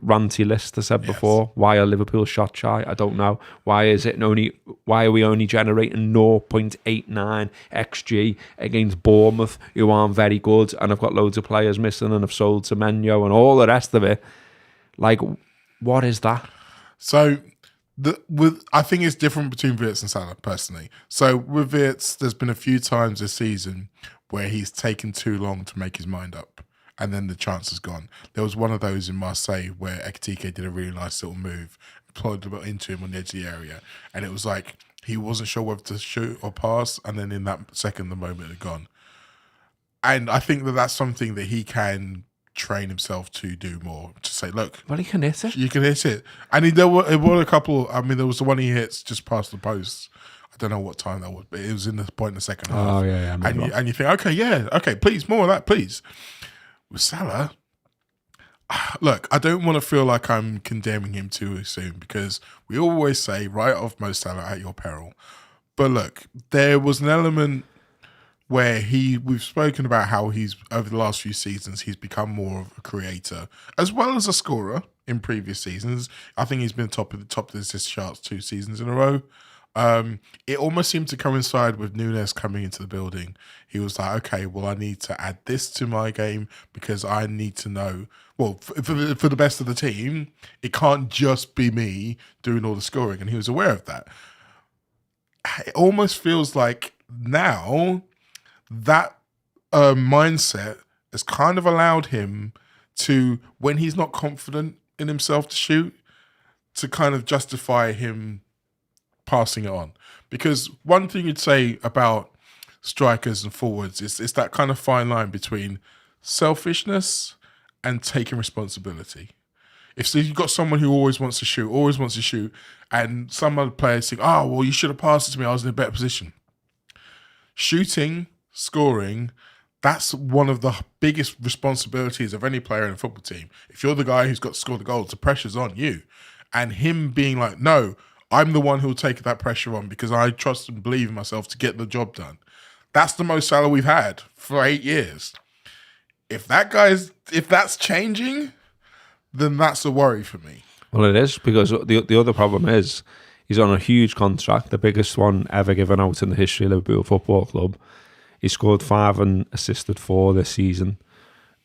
ranty list I said before. Why are Liverpool shot shy? I don't know. Why are we only generating 0.89 XG against Bournemouth, who aren't very good, and I've got loads of players missing and I've sold to Menyo and all the rest of it. Like, what is that? So I think it's different between Wirtz and Salah, personally. So with Wirtz, there's been a few times this season where he's taken too long to make his mind up, and then the chance is gone. There was one of those in Marseille where Ekitike did a really nice little move, plodded the ball into him on the edge of the area, and it was like he wasn't sure whether to shoot or pass, and then in that second, the moment had gone. And I think that's something that he can train himself to do more. To say, look, Well, he can hit it. you can hit it. And there were a couple. I mean, there was the one he hits just past the post. I don't know what time that was, but it was in the point in the second half. Oh yeah. And you think, okay, please, more of that, please. With Salah, look, I don't want to feel like I'm condemning him too soon, because we always say, write off Mo Salah at your peril. But look, there was an element where we've spoken about how he's, over the last few seasons, he's become more of a creator as well as a scorer in previous seasons. I think he's been top of the assist charts 2 seasons in a row. It almost seemed to coincide with Nunes coming into the building. He was like, okay, well, I need to add this to my game because I need to know, well, for the best of the team, it can't just be me doing all the scoring. And he was aware of that. It almost feels like now that mindset has kind of allowed him to, when he's not confident in himself to shoot, to kind of justify him passing it on. Because one thing you'd say about strikers and forwards is it's that kind of fine line between selfishness and taking responsibility. If you've got someone who always wants to shoot, and some other players think, oh, well, you should have passed it to me, I was in a better position. Shooting, scoring, that's one of the biggest responsibilities of any player in a football team. If you're the guy who's got to score the goals, the pressure's on you. And him being like, no, I'm the one who'll take that pressure on because I trust and believe in myself to get the job done. That's the most Salah we've had for 8 years. If that's changing, then that's a worry for me. Well, it is, because the other problem is he's on a huge contract, the biggest one ever given out in the history of Liverpool Football Club. He scored 5 and assisted 4 this season.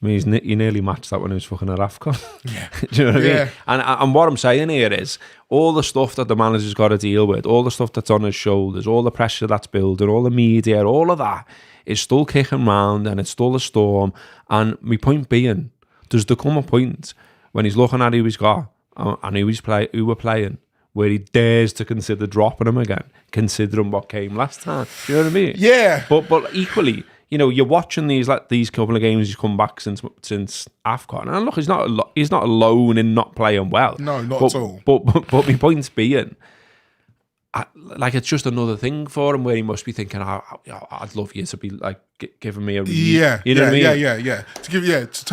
I mean, he nearly matched that when he was fucking at AFCON. Yeah. Do you know what I mean? And what I'm saying here is, all the stuff that the manager's got to deal with, all the stuff that's on his shoulders, all the pressure that's building, all the media, all of that is still kicking round and it's still a storm. And my point being, does there come a point when he's looking at who he's got and who we're playing, where he dares to consider dropping him again, considering what came last time? Do you know what I mean? Yeah. But equally, you know, you're watching these couple of games he's come back since AFCON, and look, he's not alone in not playing well. No, not at all. But my point's being, it's just another thing for him where he must be thinking, I'd love you to be like giving me a review. Yeah, you know what I mean? Yeah. To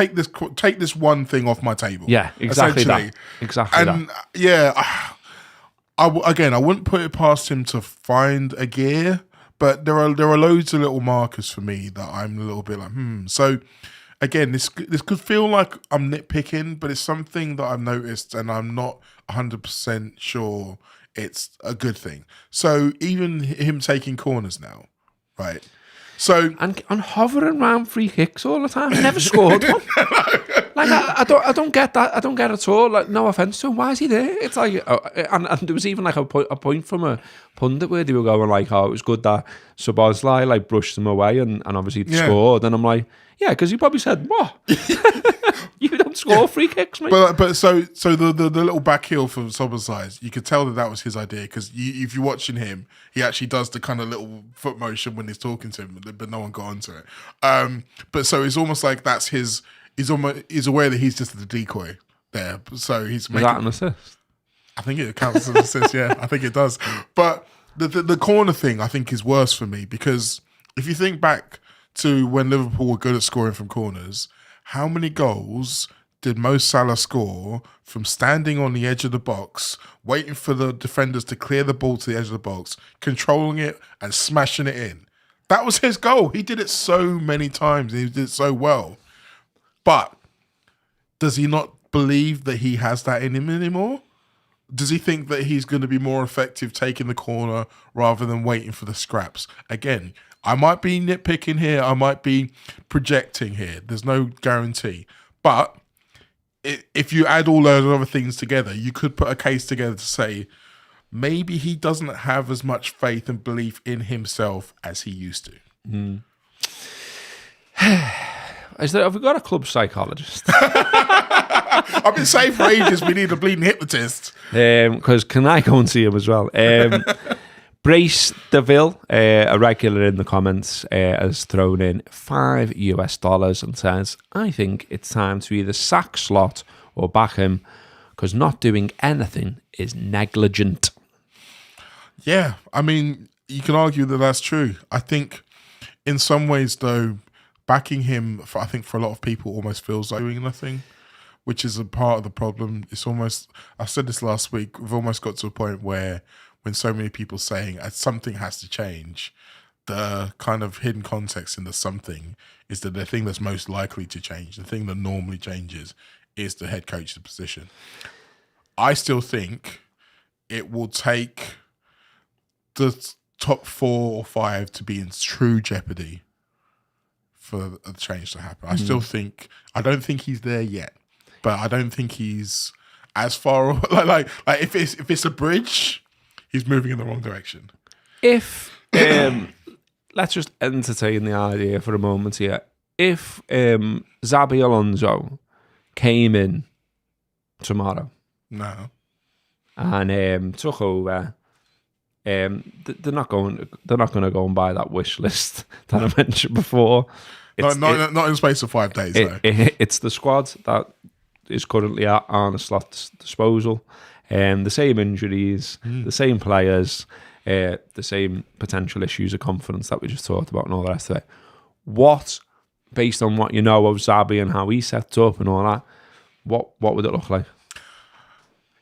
take this one thing off my table. Yeah, exactly that. Exactly and, that. Yeah, I wouldn't put it past him to find a gear. But there are loads of little markers for me that I'm a little bit like, So, again, this could feel like I'm nitpicking, but it's something that I've noticed and I'm not 100% sure it's a good thing. So, even him taking corners now, right? So and hovering around free kicks all the time. He never scored one. I don't get that. I don't get it at all. Like, no offense to him, why is he there? It's like, and there was even like a point from a pundit where they were going like, oh, it was good that Szoboszlai like brushed him away and obviously scored. And I'm like, Yeah, because he probably said, "What? You don't score free kicks, mate." But so the little back heel from Szoboszlai, you could tell that was his idea because if you're watching him, he actually does the kind of little foot motion when he's talking to him, but no one got onto it. But so it's almost like that's his. He's aware that he's just the decoy there, so he's making. Is that an assist? I think it counts as an assist. Yeah, I think it does. But the corner thing, I think, is worse for me because if you think back to when Liverpool were good at scoring from corners, how many goals did Mo Salah score from standing on the edge of the box, waiting for the defenders to clear the ball to the edge of the box, controlling it and smashing it in? That was his goal. He did it so many times. He did it so well. But does he not believe that he has that in him anymore? Does he think that he's going to be more effective taking the corner rather than waiting for the scraps? Again, I might be nitpicking here. I might be projecting here. There's no guarantee. But if you add all those other things together, you could put a case together to say maybe he doesn't have as much faith and belief in himself as he used to. Mm. Have we got a club psychologist? I've been saying for ages we need a bleeding hypnotist. Because can I go and see him as well? Brace DeVille, a regular in the comments, has thrown in $5 and says, I think it's time to either sack Slot or back him because not doing anything is negligent. Yeah, I mean, you can argue that that's true. I think in some ways, though, backing him, I think for a lot of people, almost feels like doing nothing, which is a part of the problem. It's almost, I said this last week, we've almost got to a point where when so many people saying something has to change, the kind of hidden context in the something is that the thing that's most likely to change, the thing that normally changes, is the head coach's position. I still think it will take the top 4 or 5 to be in true jeopardy for a change to happen. I still think, I don't think he's there yet, but I don't think he's as far like if it's a bridge, he's moving in the wrong direction. If let's just entertain the idea for a moment here. If Xabi Alonso came in tomorrow, no, and took over, they're not going to go and buy that wish list that I mentioned before. Not in the space of 5 days. It's the squad that is currently at Arne Slot's disposal. The same injuries, the same players, the same potential issues of confidence that we just talked about and all the rest of it. What, based on what you know of Xabi and how he set up and all that, what would it look like?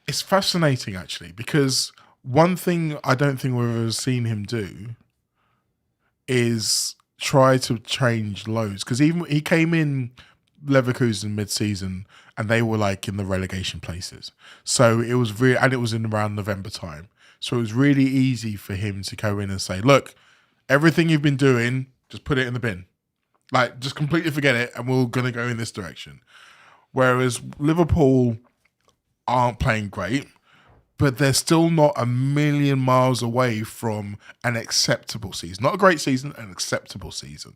It's fascinating, actually, because one thing I don't think we've ever seen him do is try to change loads. Because even he came in Leverkusen mid-season and they were like in the relegation places. So it was really, and it was in around November time. So it was really easy for him to go in and say, look, everything you've been doing, just put it in the bin. Like, just completely forget it and we're going to go in this direction. Whereas Liverpool aren't playing great, but they're still not a million miles away from an acceptable season. Not a great season, an acceptable season.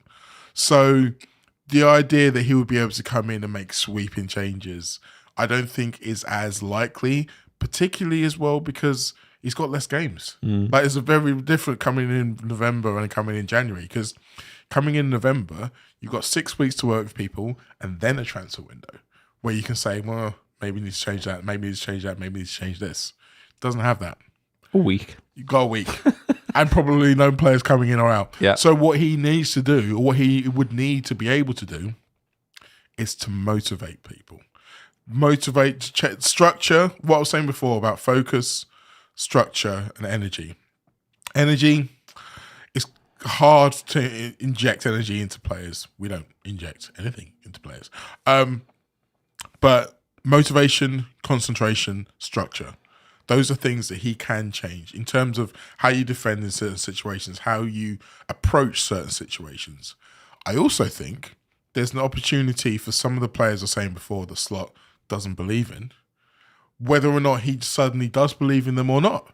So the idea that he would be able to come in and make sweeping changes, I don't think is as likely, particularly as well because he's got less games. Like, it's a very different coming in November and coming in January, because coming in November, you've got 6 weeks to work with people and then a transfer window where you can say, well, maybe you need to change that, maybe you need to change that, maybe you need to change this. Doesn't have that. A week. You've got a week. And probably no players coming in or out. Yeah. So what he needs to do, or what he would need to be able to do, is to motivate people. Motivate, structure, what I was saying before about focus, structure, and energy. Energy, it's hard to inject energy into players. We don't inject anything into players. But motivation, concentration, structure. Those are things that he can change in terms of how you defend in certain situations, how you approach certain situations. I also think there's an opportunity for some of the players I was saying before that Slot doesn't believe in, whether or not he suddenly does believe in them or not.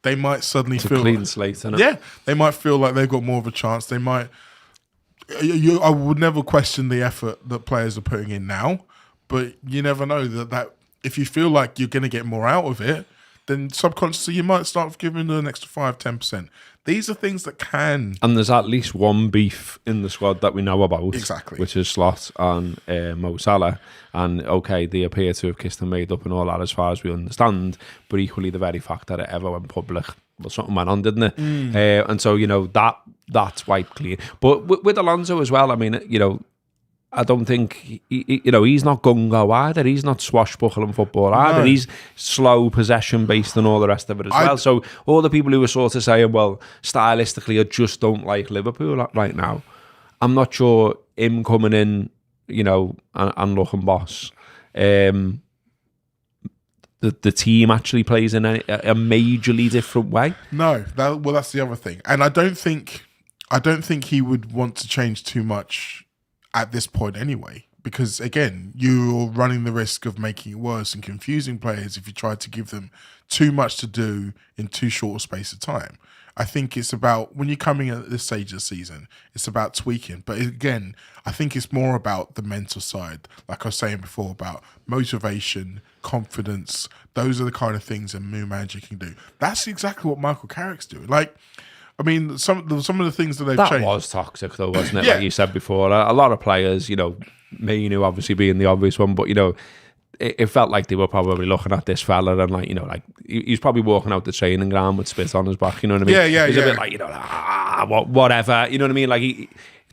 They might suddenly feel clean slate, isn't it? Yeah, they might feel like they've got more of a chance. They might. I would never question the effort that players are putting in now, but you never know that if you feel like you're going to get more out of it, then subconsciously you might start giving them an extra 5-10%. These are things that can. And there's at least one beef in the squad that we know about. Exactly. Which is Slot and Mo Salah. And okay, they appear to have kissed and made up and all that as far as we understand. But equally, the very fact that it ever went public, well, something went on, didn't it? And so, that's wiped clean. But with Alonso as well, I mean, I don't think, he's not gung-ho either. He's not swashbuckling football either. No. He's slow possession-based and all the rest of it as well. So all the people who are sort of saying, well, stylistically, I just don't like Liverpool right now. I'm not sure him coming in, and looking boss. The team actually plays in a majorly different way. No, that's the other thing. And I don't think he would want to change too much at this point anyway, because again, you're running the risk of making it worse and confusing players if you try to give them too much to do in too short a space of time. I think it's about, when you're coming at this stage of the season, it's about tweaking. But again, I think it's more about the mental side, like I was saying before, about motivation, confidence. Those are the kind of things a new manager can do. That's exactly what Michael Carrick's doing. Like, I mean, some of the things that they've changed. That was toxic, though, wasn't it? Yeah. Like you said before, a lot of players, Mainu obviously being the obvious one, but it felt like they were probably looking at this fella and he's probably walking out the training ground with spit on his back. You know what I mean? Yeah. He's a bit like whatever. You know what I mean? Like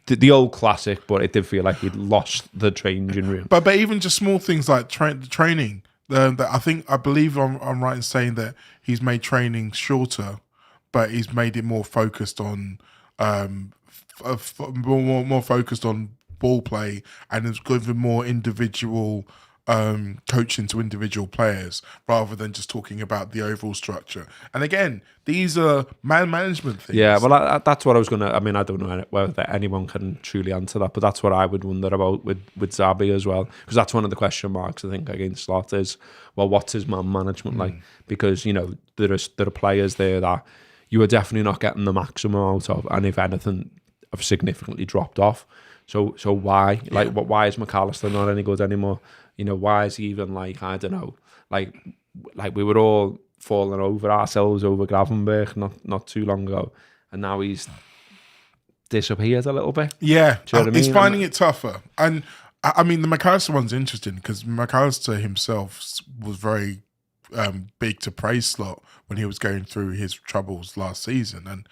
the old classic, but it did feel like he'd lost the changing room. But even just small things like training. I believe I'm right in saying that he's made training shorter, but he's made it more focused on more focused on ball play, and has given more individual coaching to individual players rather than just talking about the overall structure. And again, these are management things. Yeah, well, that's what I was going to... I mean, I don't know whether anyone can truly answer that, but that's what I would wonder about with Zabi as well, because that's one of the question marks, I think, against Slot is, well, what's his man management like? Because, there are players there that you are definitely not getting the maximum out of, and if anything, have significantly dropped off. So why? Yeah. Like, why is McAllister not any good anymore? Why is he even I don't know, like we were all falling over ourselves over Gravenberch not too long ago, and now he's disappeared a little bit. Yeah, he's finding it tougher. And I mean, the McAllister one's interesting because McAllister himself was very big to praise Slot when he was going through his troubles last season, and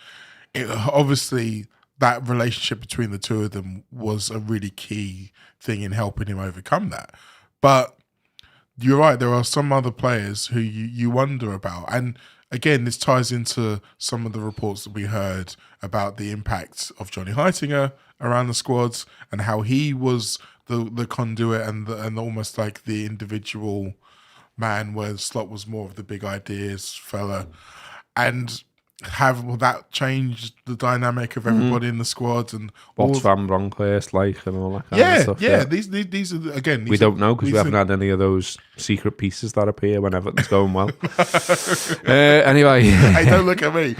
obviously that relationship between the two of them was a really key thing in helping him overcome that. But you're right, there are some other players who you wonder about. And again, this ties into some of the reports that we heard about the impact of Johnny Heitinger around the squads and how he was the conduit and almost like the individual man, where Slot was more of the big ideas fella. And will that change the dynamic of everybody in the squad? And what's Van Bronckhorst like and all that kind of stuff? Yeah. These are, again... we don't know because we haven't had any of those secret pieces that appear when everything's going well. Anyway. Hey, don't look at me.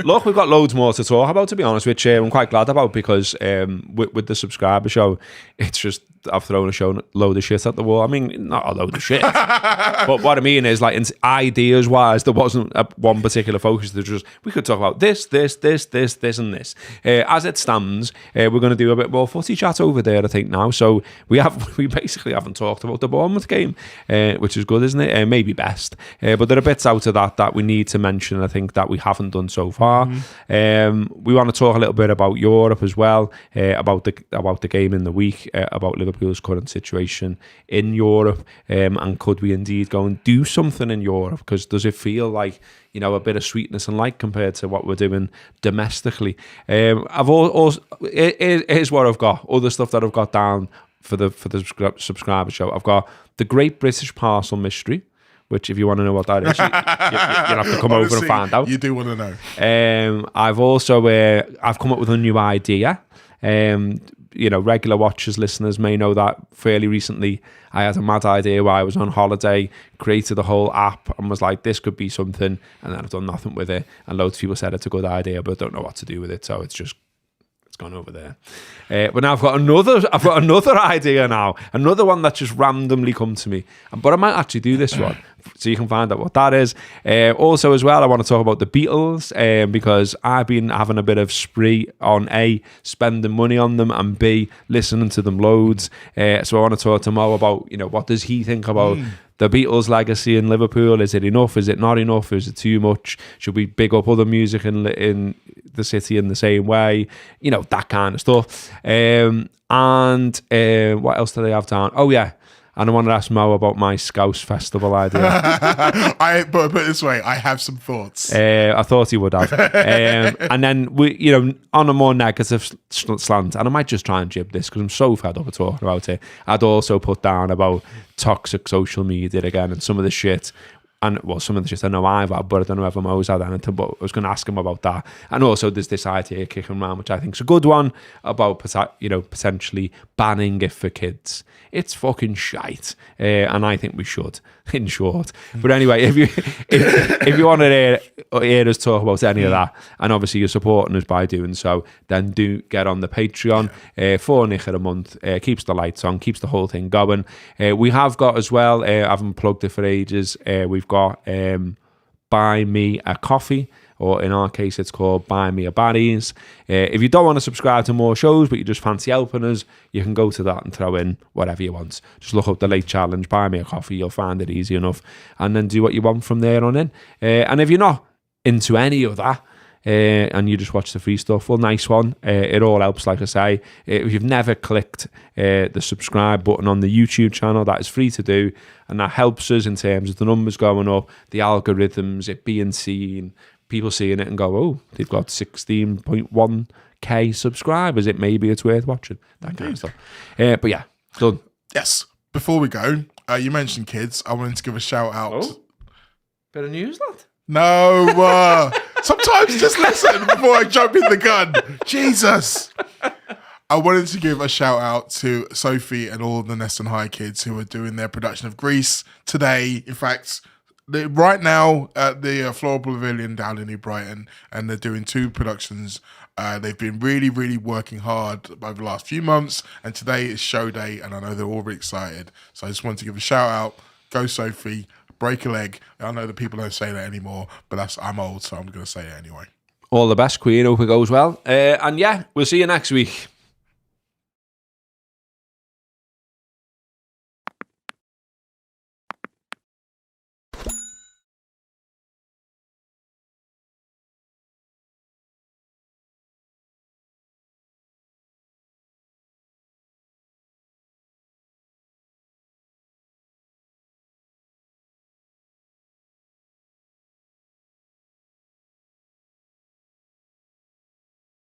Look, we've got loads more to talk about, to be honest, which I'm quite glad about, because with the subscriber show, it's just... I've thrown a load of shit at the wall. I mean, not a load of shit. But what I mean is, like, ideas-wise, there wasn't one particular focus. There's just, we could talk about this, and this. As it stands, we're going to do a bit more footy chat over there, I think, now. So we basically haven't talked about the Bournemouth game, which is good, isn't it? Maybe best. But there are bits out of that we need to mention, I think, that we haven't done so far. We want to talk a little bit about Europe as well, about the game in the week, about Liverpool's current situation in Europe, and could we indeed go and do something in Europe? Because does it feel like, a bit of sweetness and light compared to what we're doing domestically? I've also, here's what I've got, other stuff that I've got down for the subscriber show. I've got the Great British Parcel Mystery, which, if you want to know what that is, you'll have to come over and find out. You do want to know. I've also I've come up with a new idea. Regular watchers, listeners may know that fairly recently I had a mad idea while I was on holiday, created a whole app and was like, this could be something, and then I've done nothing with it, and loads of people said it's a good idea but don't know what to do with it, so it's It's gone over there. But now I've got another idea now. Another one that just randomly come to me. But I might actually do this one, so you can find out what that is. Also, as well, I want to talk about the Beatles, because I've been having a bit of spree on A, spending money on them, and B, listening to them loads. So I want to talk to Mo about, what does he think about the Beatles' legacy in Liverpool? Is it enough? Is it not enough? Is it too much? Should we big up other music in the city in the same way? That kind of stuff. And what else do they have down? Oh, yeah. And I wanted to ask Mo about my Scouse Festival idea. But put it this way, I have some thoughts. I thought he would have. And then, we, on a more negative slant, and I might just try and jib this because I'm so fed up of talking about it, I'd also put down about toxic social media again and some of the shit. And some of the shit I know I've had, but I don't know if Mo's had anything, but I was going to ask him about that. And also there's this idea kicking around, which I think is a good one, about potentially banning it for kids. It's fucking shite. And I think we should, in short. But anyway, if you want to hear us talk about any of that, and obviously you're supporting us by doing so, then do get on the Patreon. £4 a month, keeps the lights on, keeps the whole thing going. We have got as well, I haven't plugged it for ages, we've got Buy Me a Coffee, or in our case it's called Buy Me a Baddies. If you don't want to subscribe to more shows but you just fancy helping us, you can go to that and throw in whatever you want. Just look up the Late Challenge, Buy Me a Coffee, you'll find it easy enough, and then do what you want from there on in. And if you're not into any of that, and you just watch the free stuff, well, nice one. It all helps, like I say. If you've never clicked the subscribe button on the YouTube channel, that is free to do, and that helps us in terms of the numbers going up, the algorithms, it being seen, people seeing it and go, oh, they've got 16.1k subscribers, maybe it's worth watching, that kind of stuff. But yeah, done. Yes. Before we go, you mentioned kids. I wanted to give a shout out. Oh, bit of news, lad. No, sometimes just listen before I jump in the gun. Jesus. I wanted to give a shout out to Sophie and all the Neston High kids who are doing their production of Grease today. In fact, right now at the Floral Pavilion down in New Brighton, and they're doing 2 productions. They've been really, really working hard over the last few months, and today is show day, and I know they're all really excited. So I just wanted to give a shout out. Go Sophie. Break a leg. I know that people don't say that anymore, but I'm old, so I'm going to say it anyway. All the best, Queen. Hope it goes well. And yeah, we'll see you next week.